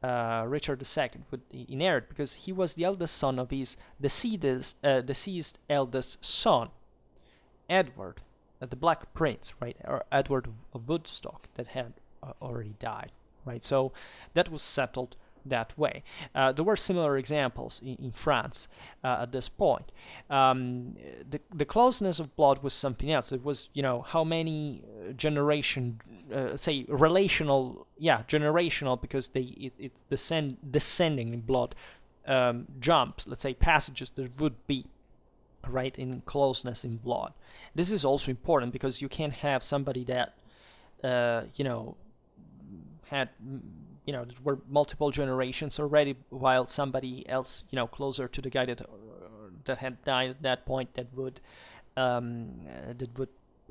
Richard II would inherit because he was the eldest son of his deceased eldest son, Edward, the Black Prince, right, or Edward of Woodstock, that had already died, right? So that was settled that way. There were similar examples in France at this point. The closeness of blood was something else. It was, how many generational, because it's descending in blood jumps, let's say passages that would be, right, in closeness in blood. This is also important because you can't have somebody that, had, there were multiple generations already, while somebody else, closer to the guy that had died at that point, that would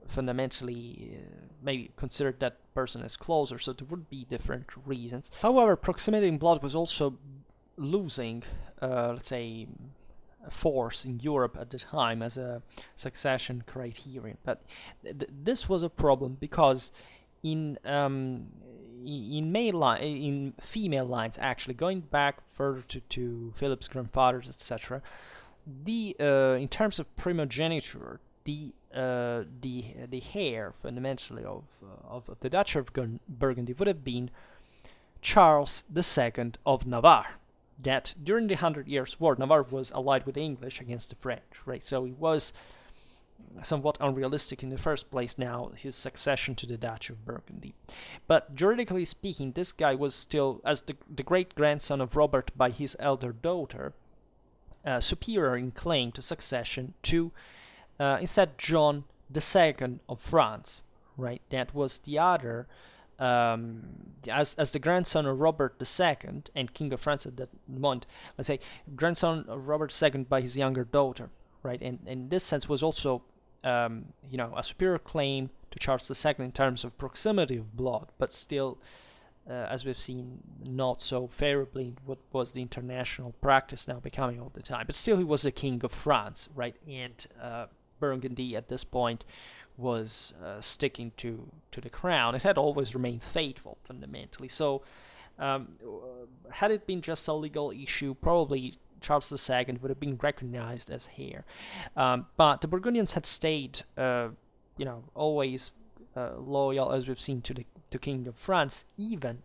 fundamentally maybe consider that person as closer. So there would be different reasons. However, proximity in blood was also losing, let's say, force in Europe at the time as a succession criterion. But this was a problem because in female lines, actually going back further to Philip's grandfathers, etc., in terms of primogeniture, the heir fundamentally of the Duchy of Burgundy would have been Charles II of Navarre. That during the 100 Years' War, Navarre was allied with the English against the French, right? So it was somewhat unrealistic in the first place now, his succession to the Duchy of Burgundy. But juridically speaking, this guy was still, as the great-grandson of Robert by his elder daughter, superior in claim to succession to, instead, John II of France, right? That was the other, as the grandson of Robert II and King of France at that moment, let's say, grandson of Robert II by his younger daughter, right? And in this sense was also, a superior claim to Charles II in terms of proximity of blood, but still, as we've seen, not so favorably what was the international practice now becoming all the time. But still, he was the King of France, right? And Burgundy at this point was sticking to the crown. It had always remained faithful, fundamentally. So, had it been just a legal issue, probably Charles II would have been recognized as heir. But the Burgundians had stayed, always loyal, as we've seen, to King of France, even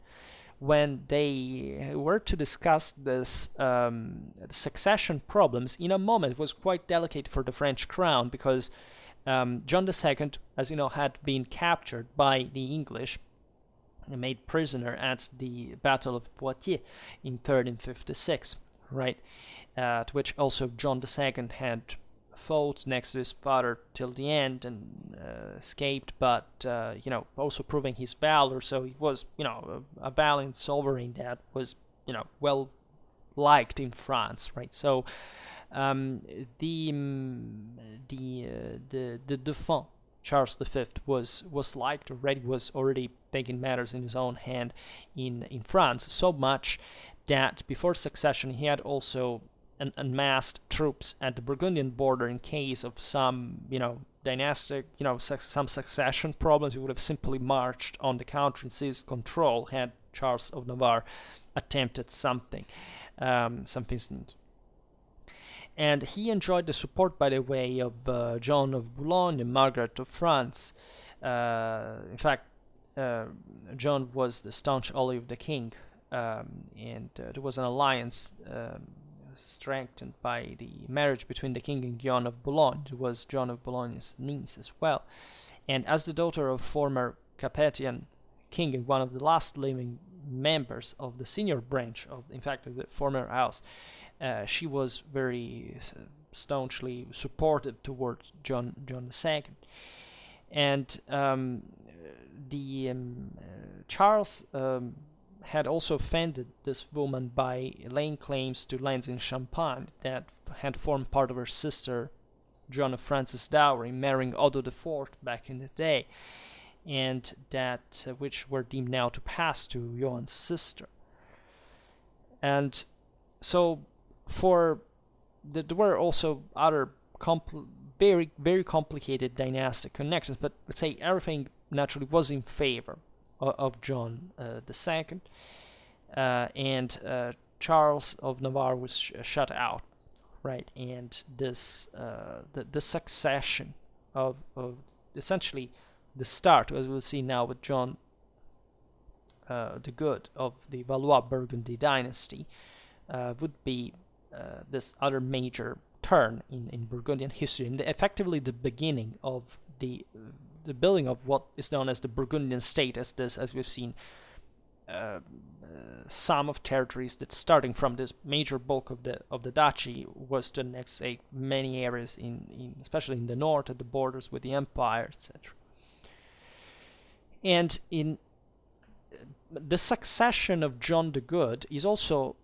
when they were to discuss this succession problems in a moment. It was quite delicate for the French crown because John II, as you know, had been captured by the English and made prisoner at the Battle of Poitiers in 1356, right? To which also John II had fought next to his father till the end and escaped, but also proving his valor. So he was a valiant sovereign that was well liked in France, right? So the Dauphin Charles V was liked already, was already taking matters in his own hand in France, so much that before succession he had also amassed troops at the Burgundian border in case of some dynastic some succession problems. He would have simply marched on the country and seized control had Charles of Navarre attempted something sneaky. And he enjoyed the support, by the way, of John of Boulogne and Margaret of France. In fact, John was the staunch ally of the king, and there was an alliance strengthened by the marriage between the king and John of Boulogne. It was John of Boulogne's niece as well. And as the daughter of former Capetian king and one of the last living members of the senior branch of, in fact, the former house, she was very staunchly supportive towards John II, and Charles had also offended this woman by laying claims to lands in Champagne that had formed part of her sister John of France's dowry, marrying Otto IV back in the day, and that which were deemed now to pass to Johan's sister. And so there were also other very, very complicated dynastic connections, but let's say everything naturally was in favor of John II, and Charles of Navarre was shut out, right? And this the succession of essentially the start, as we'll see now with John the Good of the Valois Burgundy dynasty, would be this other major turn in Burgundian history, and effectively the beginning of the building of what is known as the Burgundian state, as we've seen sum of territories that, starting from this major bulk of the duchy, was to annex many areas especially in the north at the borders with the empire, etc. And in the succession of John the Good is also,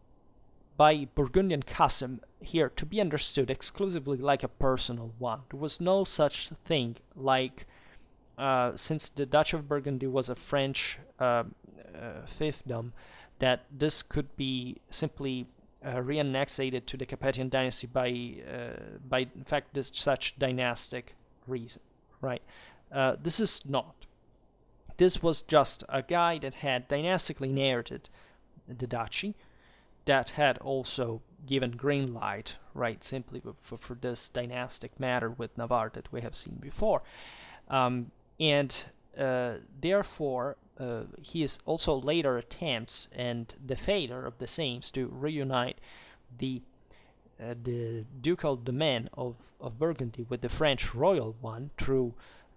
by Burgundian custom here, to be understood exclusively like a personal one. There was no such thing like, since the Duchy of Burgundy was a French fiefdom, that this could be simply re-annexed to the Capetian dynasty by in fact such dynastic reason, right? This is not. This was just a guy that had dynastically inherited the duchy, that had also given green light, right, simply for this dynastic matter with Navarre that we have seen before. And therefore, his also later attempts and the failure of the same to reunite the ducal domain of Burgundy with the French royal one through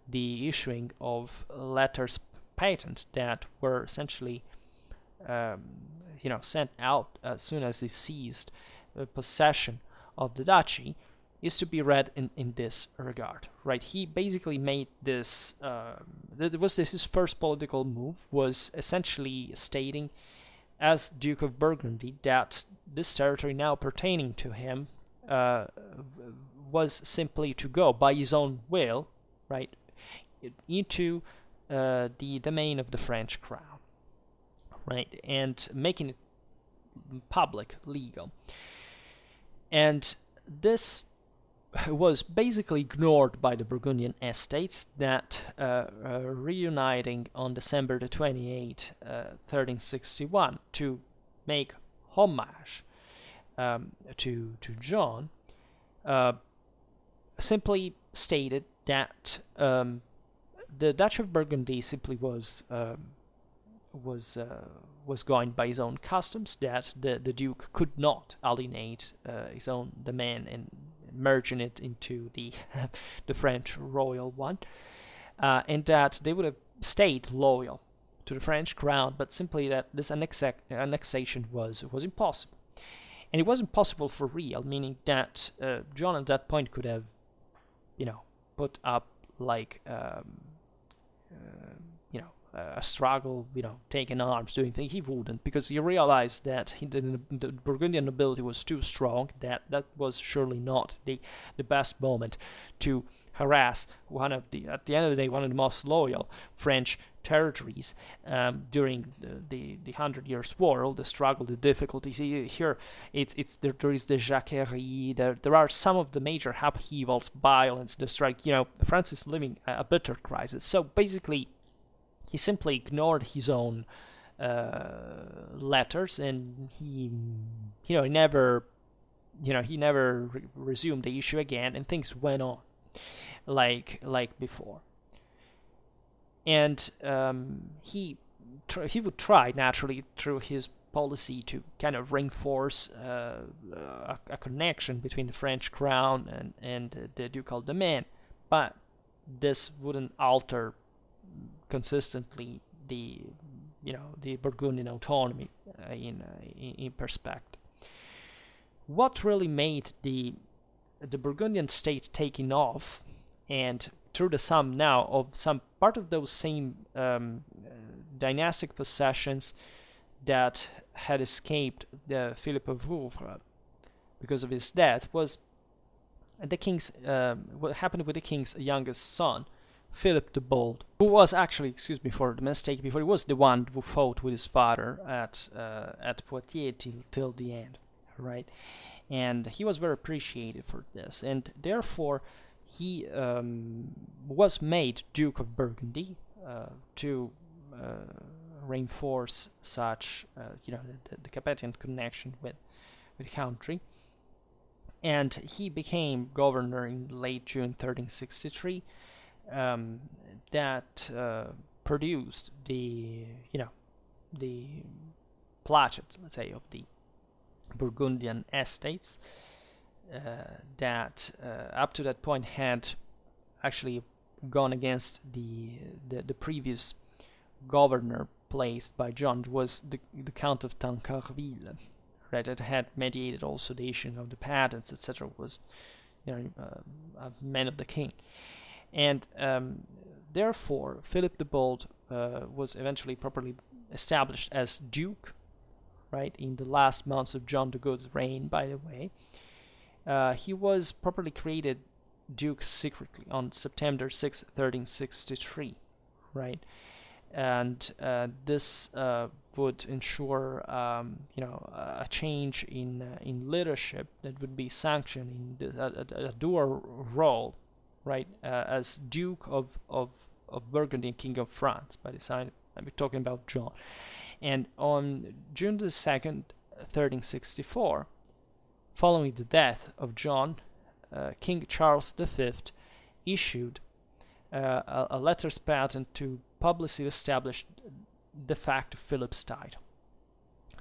the issuing of letters patent that were essentially sent out as soon as he seized possession of the duchy, is to be read in this regard, right? He basically made this, his first political move, was essentially stating, as Duke of Burgundy, that this territory now pertaining to him was simply to go by his own will, right, into the domain of the French crown, right, and making it public, legal. And this was basically ignored by the Burgundian estates that, reuniting on December the 28th, 1361, to make homage to John, simply stated that the Duchy of Burgundy simply was going by his own customs, that the Duke could not alienate his own domain and merging it into the French royal one, and that they would have stayed loyal to the French crown, but simply that this annexation was impossible. And it was impossible for real, meaning that John at that point could have put up like a struggle, taking arms, doing things. He wouldn't, because he realized that the Burgundian nobility was too strong. That was surely not the best moment to harass at the end of the day, one of the most loyal French territories during the 100 Years' War. All the struggle, the difficulties here, there is the Jacquerie. There are some of the major upheavals, violence, the strike. France is living a bitter crisis. So basically, he simply ignored his own letters, and he never resumed the issue again, and things went on like before. And he would try, naturally, through his policy, to kind of reinforce a connection between the French crown and the ducal domain, but this wouldn't alter consistently the Burgundian autonomy in perspective. What really made the Burgundian state taking off, and through the sum now of some part of those same dynastic possessions that had escaped the Philip of Rouvre because of his death, was the king's what happened with the king's youngest son, Philip the Bold, who was actually, excuse me for the mistake before, he was the one who fought with his father at Poitiers till the end, right? And he was very appreciated for this, and therefore he was made Duke of Burgundy to reinforce such the Capetian connection with the country. And he became governor in late June 1363. That produced the placet, let's say, of the Burgundian estates that up to that point had actually gone against the previous governor placed by John. It was the Count of Tancarville, right? That had mediated also the issuing of the patents, etc. Was a man of the king. And therefore, Philip the Bold was eventually properly established as Duke, right, in the last months of John the Good's reign, by the way. He was properly created Duke secretly on September 6, 1363, right? And this would ensure, a change in leadership that would be sanctioned in a dual role, right, as Duke of Burgundy and King of France. By this time, I'm talking about John. And on June the 2nd, 1364, following the death of John, King Charles V issued a letters patent to publicly establish de facto Philip's title.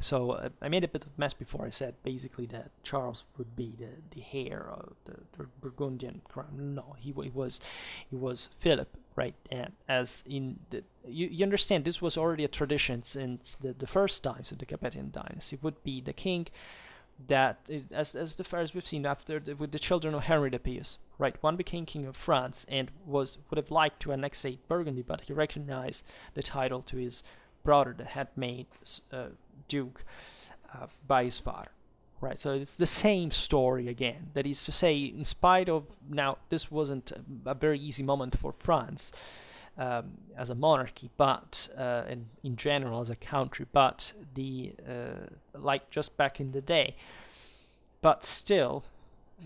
So I made a bit of mess before. I said basically that Charles would be the heir of the Burgundian crown. No, he was Philip, right? And as in you understand, this was already a tradition since the first times of the Capetian dynasty. Would be the king that, as we've seen after with the children of Henry the Pious, right? One became king of France and would have liked to annexate Burgundy, but he recognized the title to his brother that had made Duke by his father, right? So it's the same story again. That is to say, in spite of, now this wasn't a very easy moment for France as a monarchy, but in general as a country, but like just back in the day, but still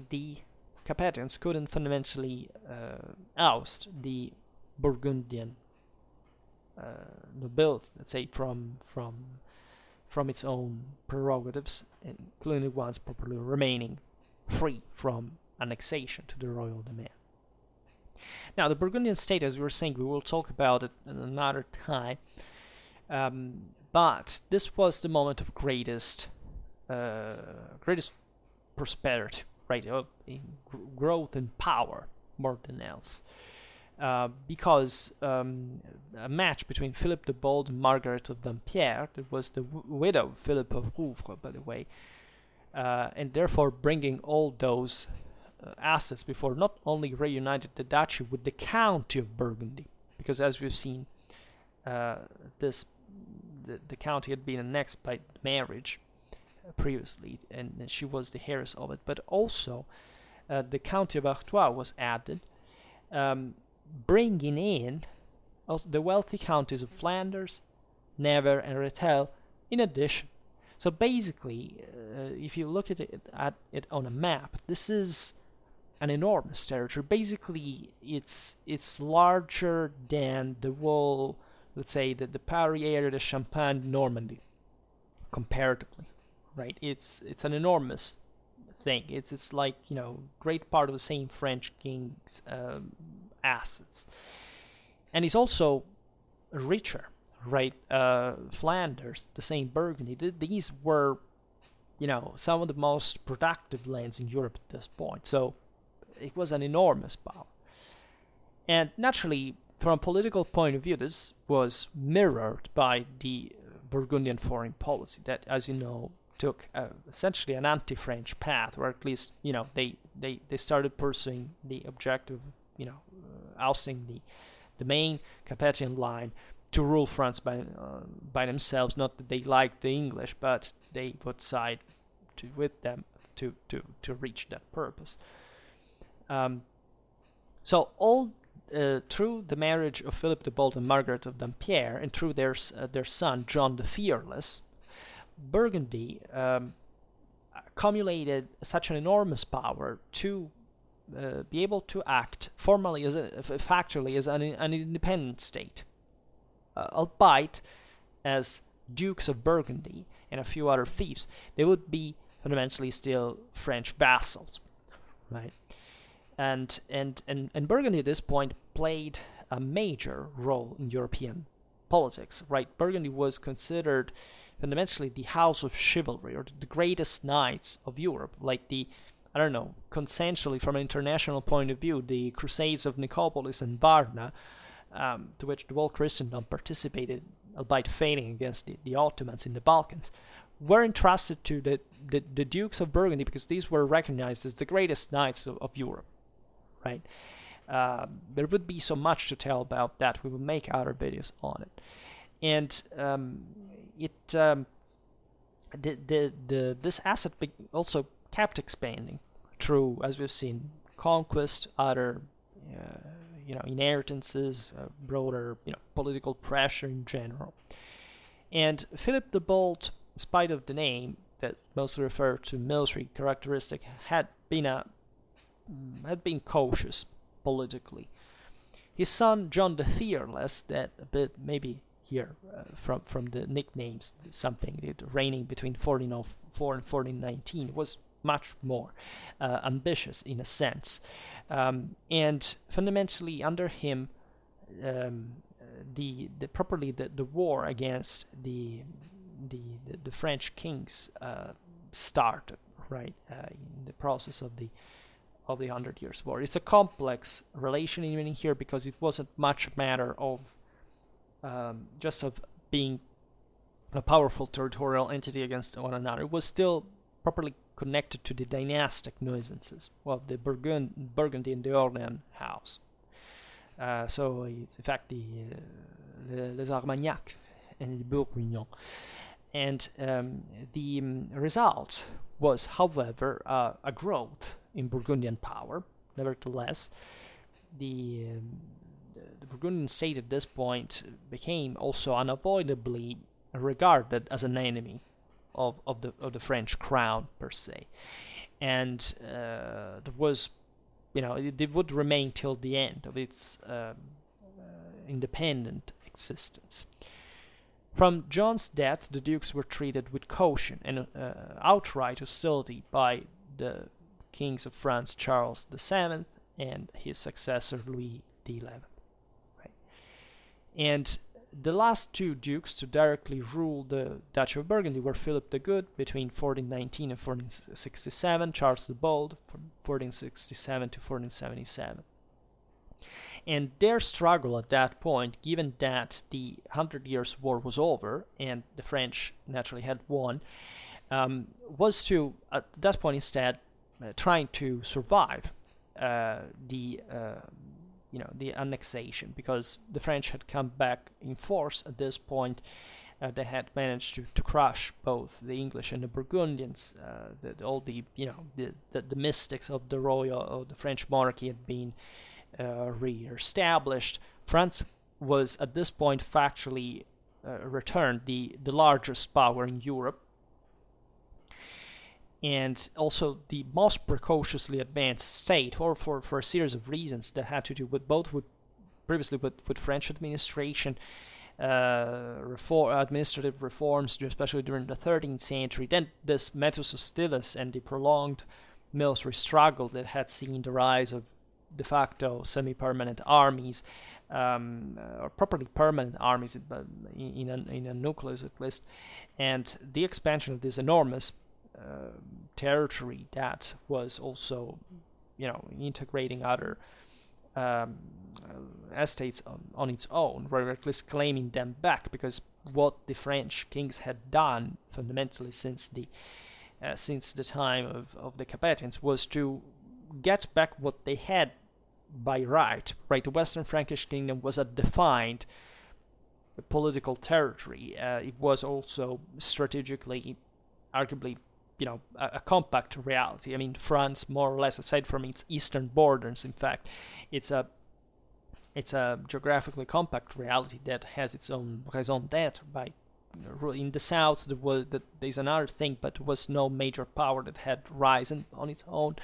the Capetians couldn't fundamentally oust the Burgundian nobility, let's say, from its own prerogatives, including the ones properly remaining free from annexation to the royal domain. Now, the Burgundian state, as we were saying, we will talk about it in another time, but this was the moment of greatest prosperity, right? Growth and power more than else. Because a match between Philip the Bold and Margaret of Dampierre, that was the widow of Philip of Rouvre, by the way, and therefore bringing all those assets before not only reunited the duchy with the county of Burgundy, because as we've seen, the county had been annexed by marriage previously, and she was the heiress of it. But also, the county of Artois was added, bringing in also the wealthy counties of Flanders, Nevers, and Rethel in addition. So basically, if you look at it on a map, this is an enormous territory. Basically, it's larger than the whole, let's say, the Paris area, the Champagne, Normandy, comparatively, right? It's an enormous thing. It's like, great part of the same French king's assets, and it's also richer, right? Flanders, the same Burgundy. These were, some of the most productive lands in Europe at this point. So it was an enormous power. And naturally, from a political point of view, this was mirrored by the Burgundian foreign policy that, as you know, took essentially an anti-French path, or at least, they started pursuing the objective, ousting the main Capetian line to rule France by themselves. Not that they liked the English, but they would side with them to reach that purpose. So all through the marriage of Philip the Bold and Margaret of Dampierre, and through their son John the Fearless, Burgundy accumulated such an enormous power to be able to act formally factually as an independent state, albeit as Dukes of Burgundy and a few other fiefs. They would be fundamentally still French vassals, right? And Burgundy at this point played a major role in European politics, right? Burgundy was considered fundamentally the house of chivalry, or the greatest knights of Europe, like consensually from an international point of view, the Crusades of Nicopolis and Varna, to which the whole Christendom participated, albeit failing against the Ottomans in the Balkans, were entrusted to the Dukes of Burgundy, because these were recognized as the greatest knights of Europe, right? There would be so much to tell about that. We will make other videos on it. And this asset also kept expanding through, as we've seen, conquest, other inheritances, broader political pressure in general. And Philip the Bold, in spite of the name that mostly referred to military characteristic, had been cautious politically. His son John the Fearless, that a bit maybe here from the nicknames, something reigning between 1404 and 1419, was much more ambitious in a sense, and fundamentally under him, the war against the French kings started, right, in the process of the 100 Years' War. It's a complex relation even here, because it wasn't much a matter of just of being a powerful territorial entity against one another. It was still properly connected to the dynastic nuisances of the Burgundy and the Orleans house. So it's in fact les Armagnacs and the Bourguignons. And the result was, however, a growth in Burgundian power. Nevertheless, the Burgundian state at this point became also unavoidably regarded as an enemy of the French crown per se, and there was, it would remain till the end of its independent existence. From John's death, the dukes were treated with caution and outright hostility by the kings of France, Charles VII, and his successor Louis XI. Right? And the last two dukes to directly rule the Duchy of Burgundy were Philip the Good between 1419 and 1467, Charles the Bold from 1467 to 1477. And their struggle at that point, given that the 100 Years' War was over and the French naturally had won, was to, at that point instead, trying to survive the annexation, because the French had come back in force at this point. They had managed to crush both the English and the Burgundians. All the mystics of the French monarchy had been re-established. France was at this point factually returned the largest power in Europe, and also the most precociously advanced state, for a series of reasons that had to do with both previously with French administration, administrative reforms, especially during the 13th century, then this metus hostilis and the prolonged military struggle that had seen the rise of de facto semi-permanent armies, or properly permanent armies in a nucleus at least, and the expansion of this enormous territory that was also, integrating other estates on its own, or at least claiming them back, because what the French kings had done fundamentally since the time of the Capetians was to get back what they had by right. The Western Frankish kingdom was a defined political territory. It was also strategically, arguably, a compact reality. I mean, France, more or less, aside from its eastern borders, in fact, it's a geographically compact reality that has its own raison d'être. In the south, there's another thing, but there was no major power that had risen on its own.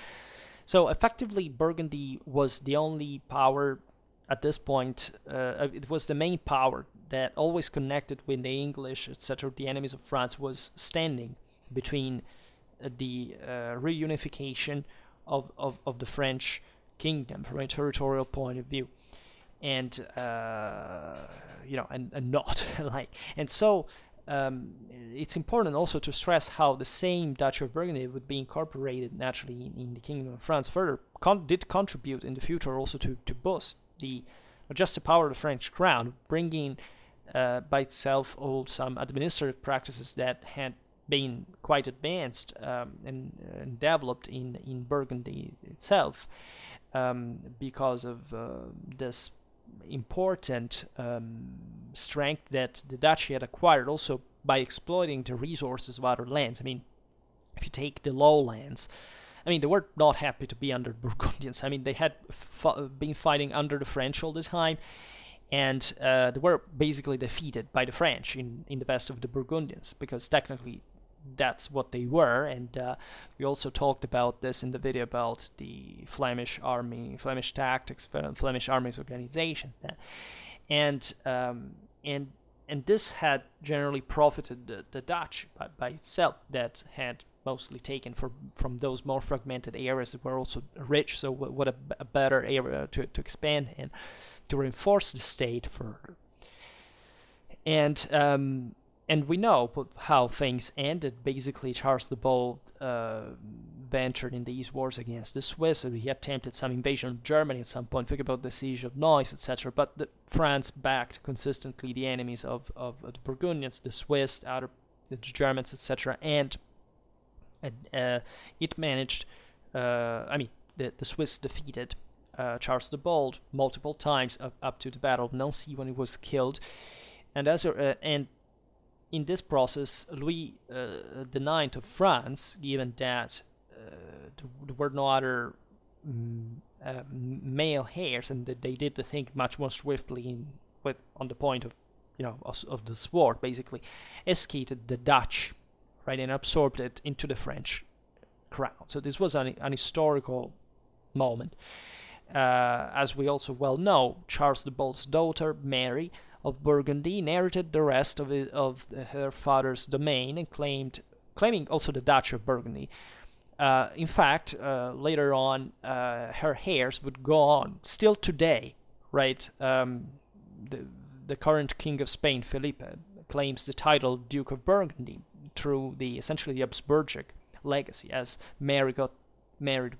So effectively, Burgundy was the only power at this point. It was the main power that always connected with the English, etc., the enemies of France, was standing between the reunification of the French kingdom from a territorial point of view, and not and so it's important also to stress how the same Duchy of Burgundy would be incorporated naturally in the Kingdom of France. Further, did contribute in the future also to boost just the power of the French crown, bringing by itself some administrative practices that had been quite advanced and developed in Burgundy itself, because of this important strength that the duchy had acquired also by exploiting the resources of other lands. I mean, if you take the lowlands, they were not happy to be under Burgundians. They had been fighting under the French all the time, and they were basically defeated by the French in the best of the Burgundians, because technically that's what they were. And we also talked about this in the video about the Flemish army, Flemish tactics, Flemish army's organization, and this had generally profited the Dutch by itself, that had mostly taken from those more fragmented areas that were also rich. So what a better area to expand and to reinforce the state further. And we know how things ended. Basically, Charles the Bold ventured in these wars against the Swiss. So he attempted some invasion of Germany at some point. Think about the siege of Neuss, etc. But France backed consistently the enemies of the Burgundians, the Swiss, the Germans, etc. And it managed. The Swiss defeated Charles the Bold multiple times up to the Battle of Nancy, when he was killed. And in this process, Louis IX of France, given that there were no other male heirs, and that they did the thing much more swiftly on the point of the sword, basically, escated the Dutch, and absorbed it into the French crown. So this was an historical moment. As we also well know, Charles the Bold's daughter, Mary of Burgundy, inherited the rest of her father's domain, and claiming also the Duchy of Burgundy. In fact, later on, her heirs would go on, still today, right? The current King of Spain, Felipe, claims the title Duke of Burgundy through essentially the Habsburgic legacy, as Mary got married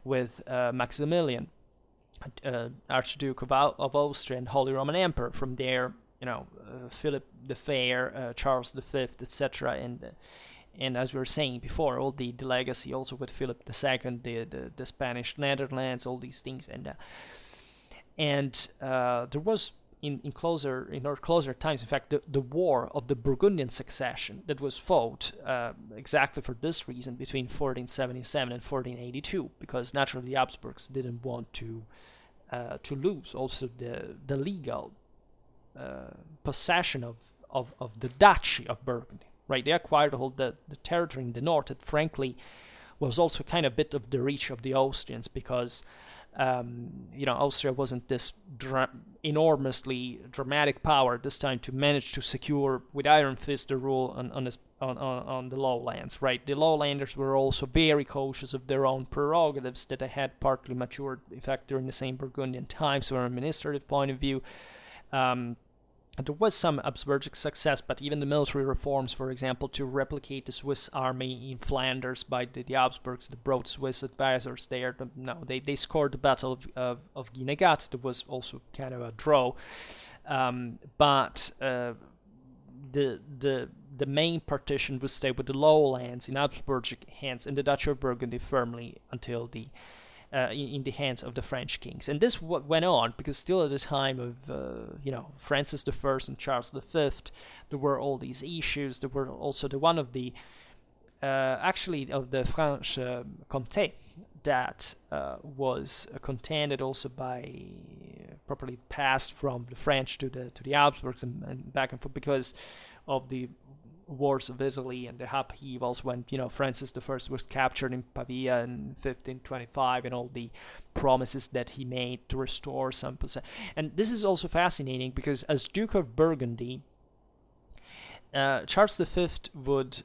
with Maximilian, Archduke of Austria and Holy Roman Emperor. From there, Philip the Fair, Charles V, etc., and as we were saying before, all the legacy also with Philip II, the Spanish Netherlands, all these things, and there was in our closer times, in fact, the war of the Burgundian Succession that was fought exactly for this reason between 1477 and 1482, because naturally the Habsburgs didn't want to lose also the legal possession of the Duchy of Burgundy. Right, they acquired all the territory in the north that, frankly, was also kind of a bit of the reach of the Austrians, because Austria wasn't this enormously dramatic power this time to manage to secure with iron fist the rule on the lowlands. Right, the lowlanders were also very cautious of their own prerogatives that they had partly matured, in fact, during the same Burgundian times. So, from an administrative point of view, there was some Habsburgic success, but even the military reforms, for example, to replicate the Swiss army in Flanders by the Habsburgs, the broad Swiss advisors there, they scored the Battle of Guinegate. That was also kind of a draw, but the main partition would stay with the lowlands in Habsburgic hands and the Duchy of Burgundy firmly until in the hands of the French kings. And this went on because still at the time of Francis I and Charles V, there were all these issues. There were also one of the French Comté that was contended also by properly passed from the French to the Habsburgs and back and forth because of the wars of Italy and the upheavals when Francis I was captured in Pavia in 1525 and all the promises that he made to restore some possession. And this is also fascinating because as Duke of Burgundy, Charles V would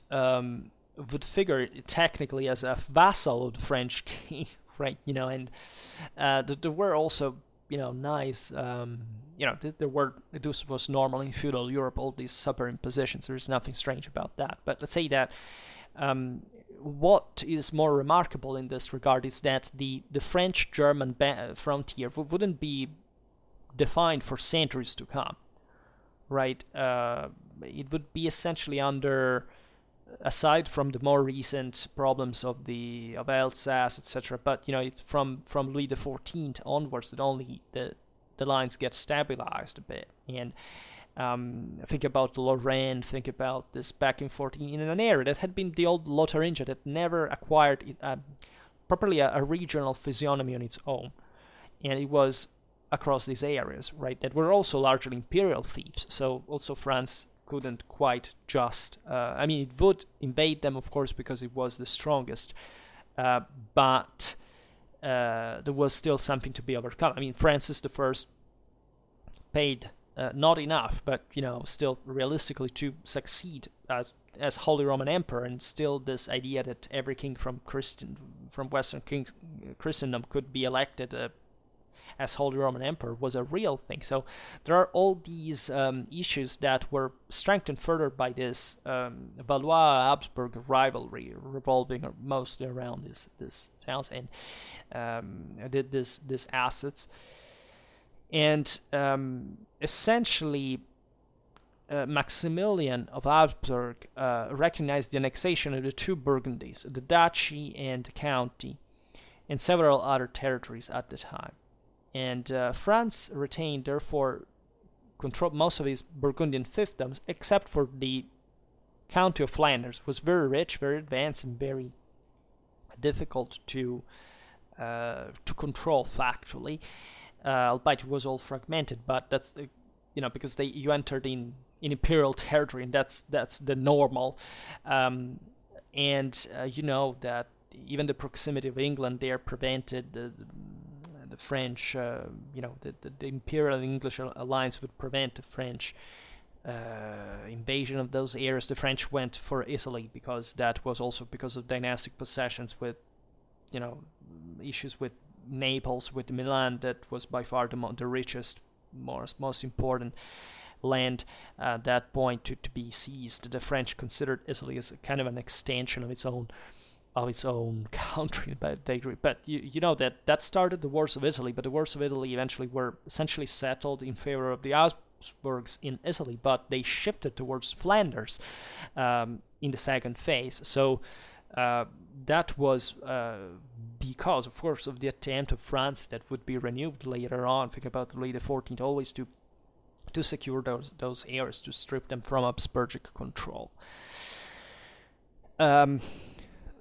figure technically as a vassal of the French king, right? And there were also nice. This was normal in feudal Europe, all these superimpositions. There's nothing strange about that. But let's say that what is more remarkable in this regard is that the French-German frontier wouldn't be defined for centuries to come, right? It would be essentially under, aside from the more recent problems of Alsace, etc. But it's from Louis XIV onwards that only the lines get stabilized a bit. And think about Lorraine, think about this back in 14 in an area that had been the old Lotharingia that never acquired properly a regional physiognomy on its own, and it was across these areas, right, that were also largely imperial fiefs. So also France couldn't quite just it would invade them, of course, because it was the strongest, but there was still something to be overcome. Francis I paid not enough, but still realistically to succeed as Holy Roman Emperor, and still this idea that every king from Western Christendom could be elected as Holy Roman Emperor was a real thing. So there are all these issues that were strengthened further by this Valois-Habsburg rivalry revolving mostly around these towns and these assets. And essentially, Maximilian of Habsburg recognized the annexation of the two Burgundies, the duchy and county, and several other territories at the time. And France retained, therefore, control most of his Burgundian fiefdoms, except for the county of Flanders. It was very rich, very advanced, and very difficult to control factually. Albeit it was all fragmented, but that's because you entered in imperial territory, and that's the normal. And that even the proximity of England there prevented the French, the imperial English alliance would prevent the French invasion of those areas. The French went for Italy because that was also because of dynastic possessions with, issues with Naples, with Milan, that was by far the richest, most important land at that point to be seized. The French considered Italy as a kind of an extension of its own country, but they agree. But that started the Wars of Italy, but the Wars of Italy eventually were essentially settled in favor of the Habsburgs in Italy, but they shifted towards Flanders in the second phase. So that was because, of course, of the attempt of France that would be renewed later on. Think about Louis XIV, always to secure those areas, to strip them from Habsburgic control.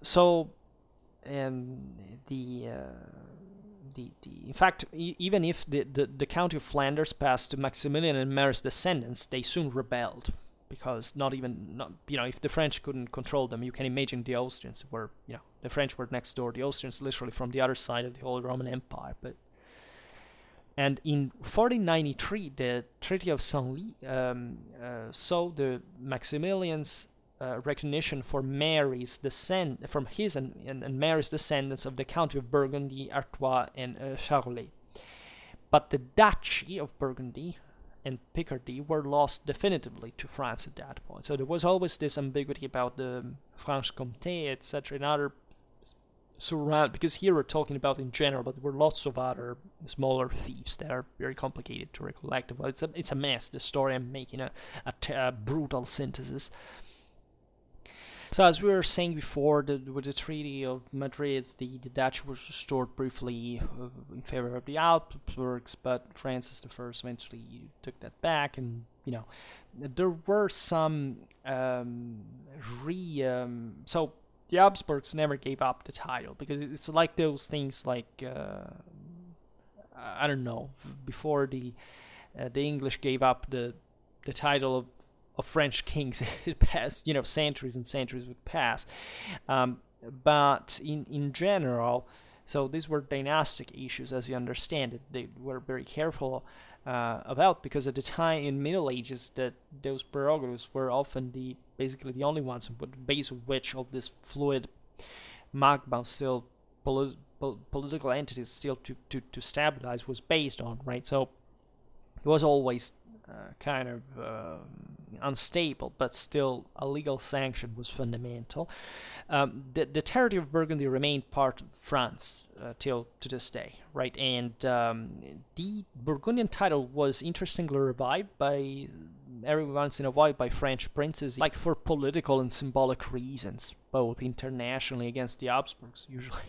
So, and in fact, even if the County of Flanders passed to Maximilian and Mary's descendants, they soon rebelled, because if the French couldn't control them, you can imagine the Austrians were, the French were next door, the Austrians literally from the other side of the Holy Roman Empire. And in 1493, the Treaty of Senlis saw the Maximilian's recognition for Mary's from his and Mary's descendants of the County of Burgundy, Artois, and Charolais. But the Duchy of Burgundy and Picardy were lost definitively to France at that point. So there was always this ambiguity about the Franche-Comté, etc., and other surround, because here we're talking about in general, but there were lots of other smaller fiefs that are very complicated to recollect. Well, it's a mess, the story. I'm making a brutal synthesis. So as we were saying before, with the Treaty of Madrid, the Duchy was restored briefly in favor of the Habsburgs, but Francis I eventually took that back, and there were some so the Habsburgs never gave up the title, because it's like those things like I don't know, before the English gave up the title of French kings. It passed, centuries and centuries would pass. But in general, so these were dynastic issues, as you understand it. They were very careful about, because at the time in Middle Ages, that those prerogatives were often basically the only ones, but the base of which of this fluid magma, still political entities still to stabilize, was based on, right? So it was always kind of unstable, but still a legal sanction was fundamental. The territory of Burgundy remained part of France till to this day, right? And the Burgundian title was interestingly revived every once in a while by French princes, like for political and symbolic reasons, both internationally against the Habsburgs usually,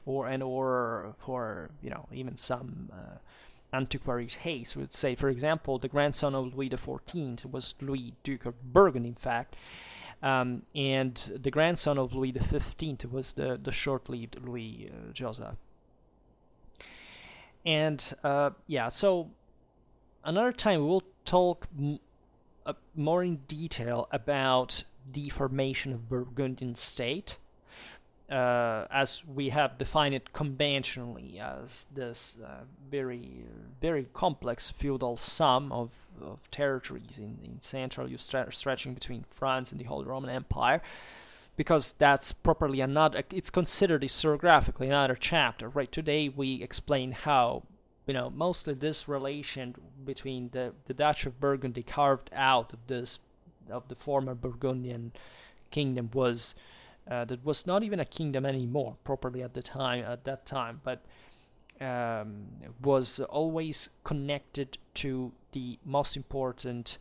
or for even some antiquary taste. Would say, for example, the grandson of Louis XIV was Louis, Duke of Burgundy, in fact, and the grandson of Louis XV was the short-lived Louis Joseph. And so another time we will talk more in detail about the formation of Burgundian state, as we have defined it conventionally as this very, very complex feudal sum of territories in Central Europe, stretching between France and the Holy Roman Empire, because that's properly it's considered historiographically another chapter, right? Today we explain how, mostly this relation between the Duchy of Burgundy carved out of the former Burgundian kingdom was that was not even a kingdom anymore properly at that time, but was always connected to the most important,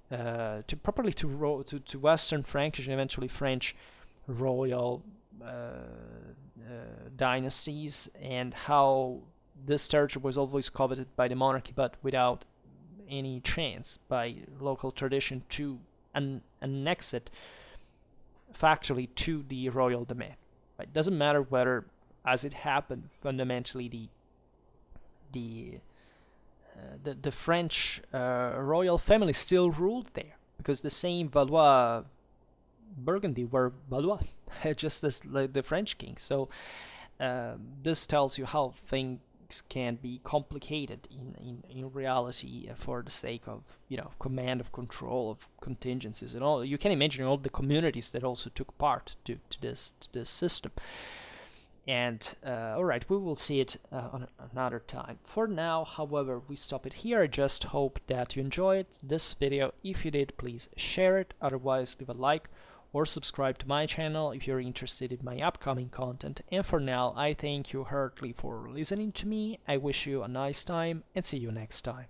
to Western Frankish and eventually French royal dynasties, and how this territory was always coveted by the monarchy, but without any chance by local tradition to annex it factually to the royal domain. It doesn't matter whether, as it happened, fundamentally the French royal family still ruled there, because the same Valois Burgundy were Valois, just as like the French king. So this tells you how things can be complicated in reality, for the sake of command of control of contingencies and all. You can imagine all the communities that also took part to this system. And all right, we will see it on another time. For now, however, we stop it here. I just hope that you enjoyed this video. If you did, please share it. Otherwise, leave a like or subscribe to my channel if you're interested in my upcoming content. And for now, I thank you heartily for listening to me. I wish you a nice time and see you next time.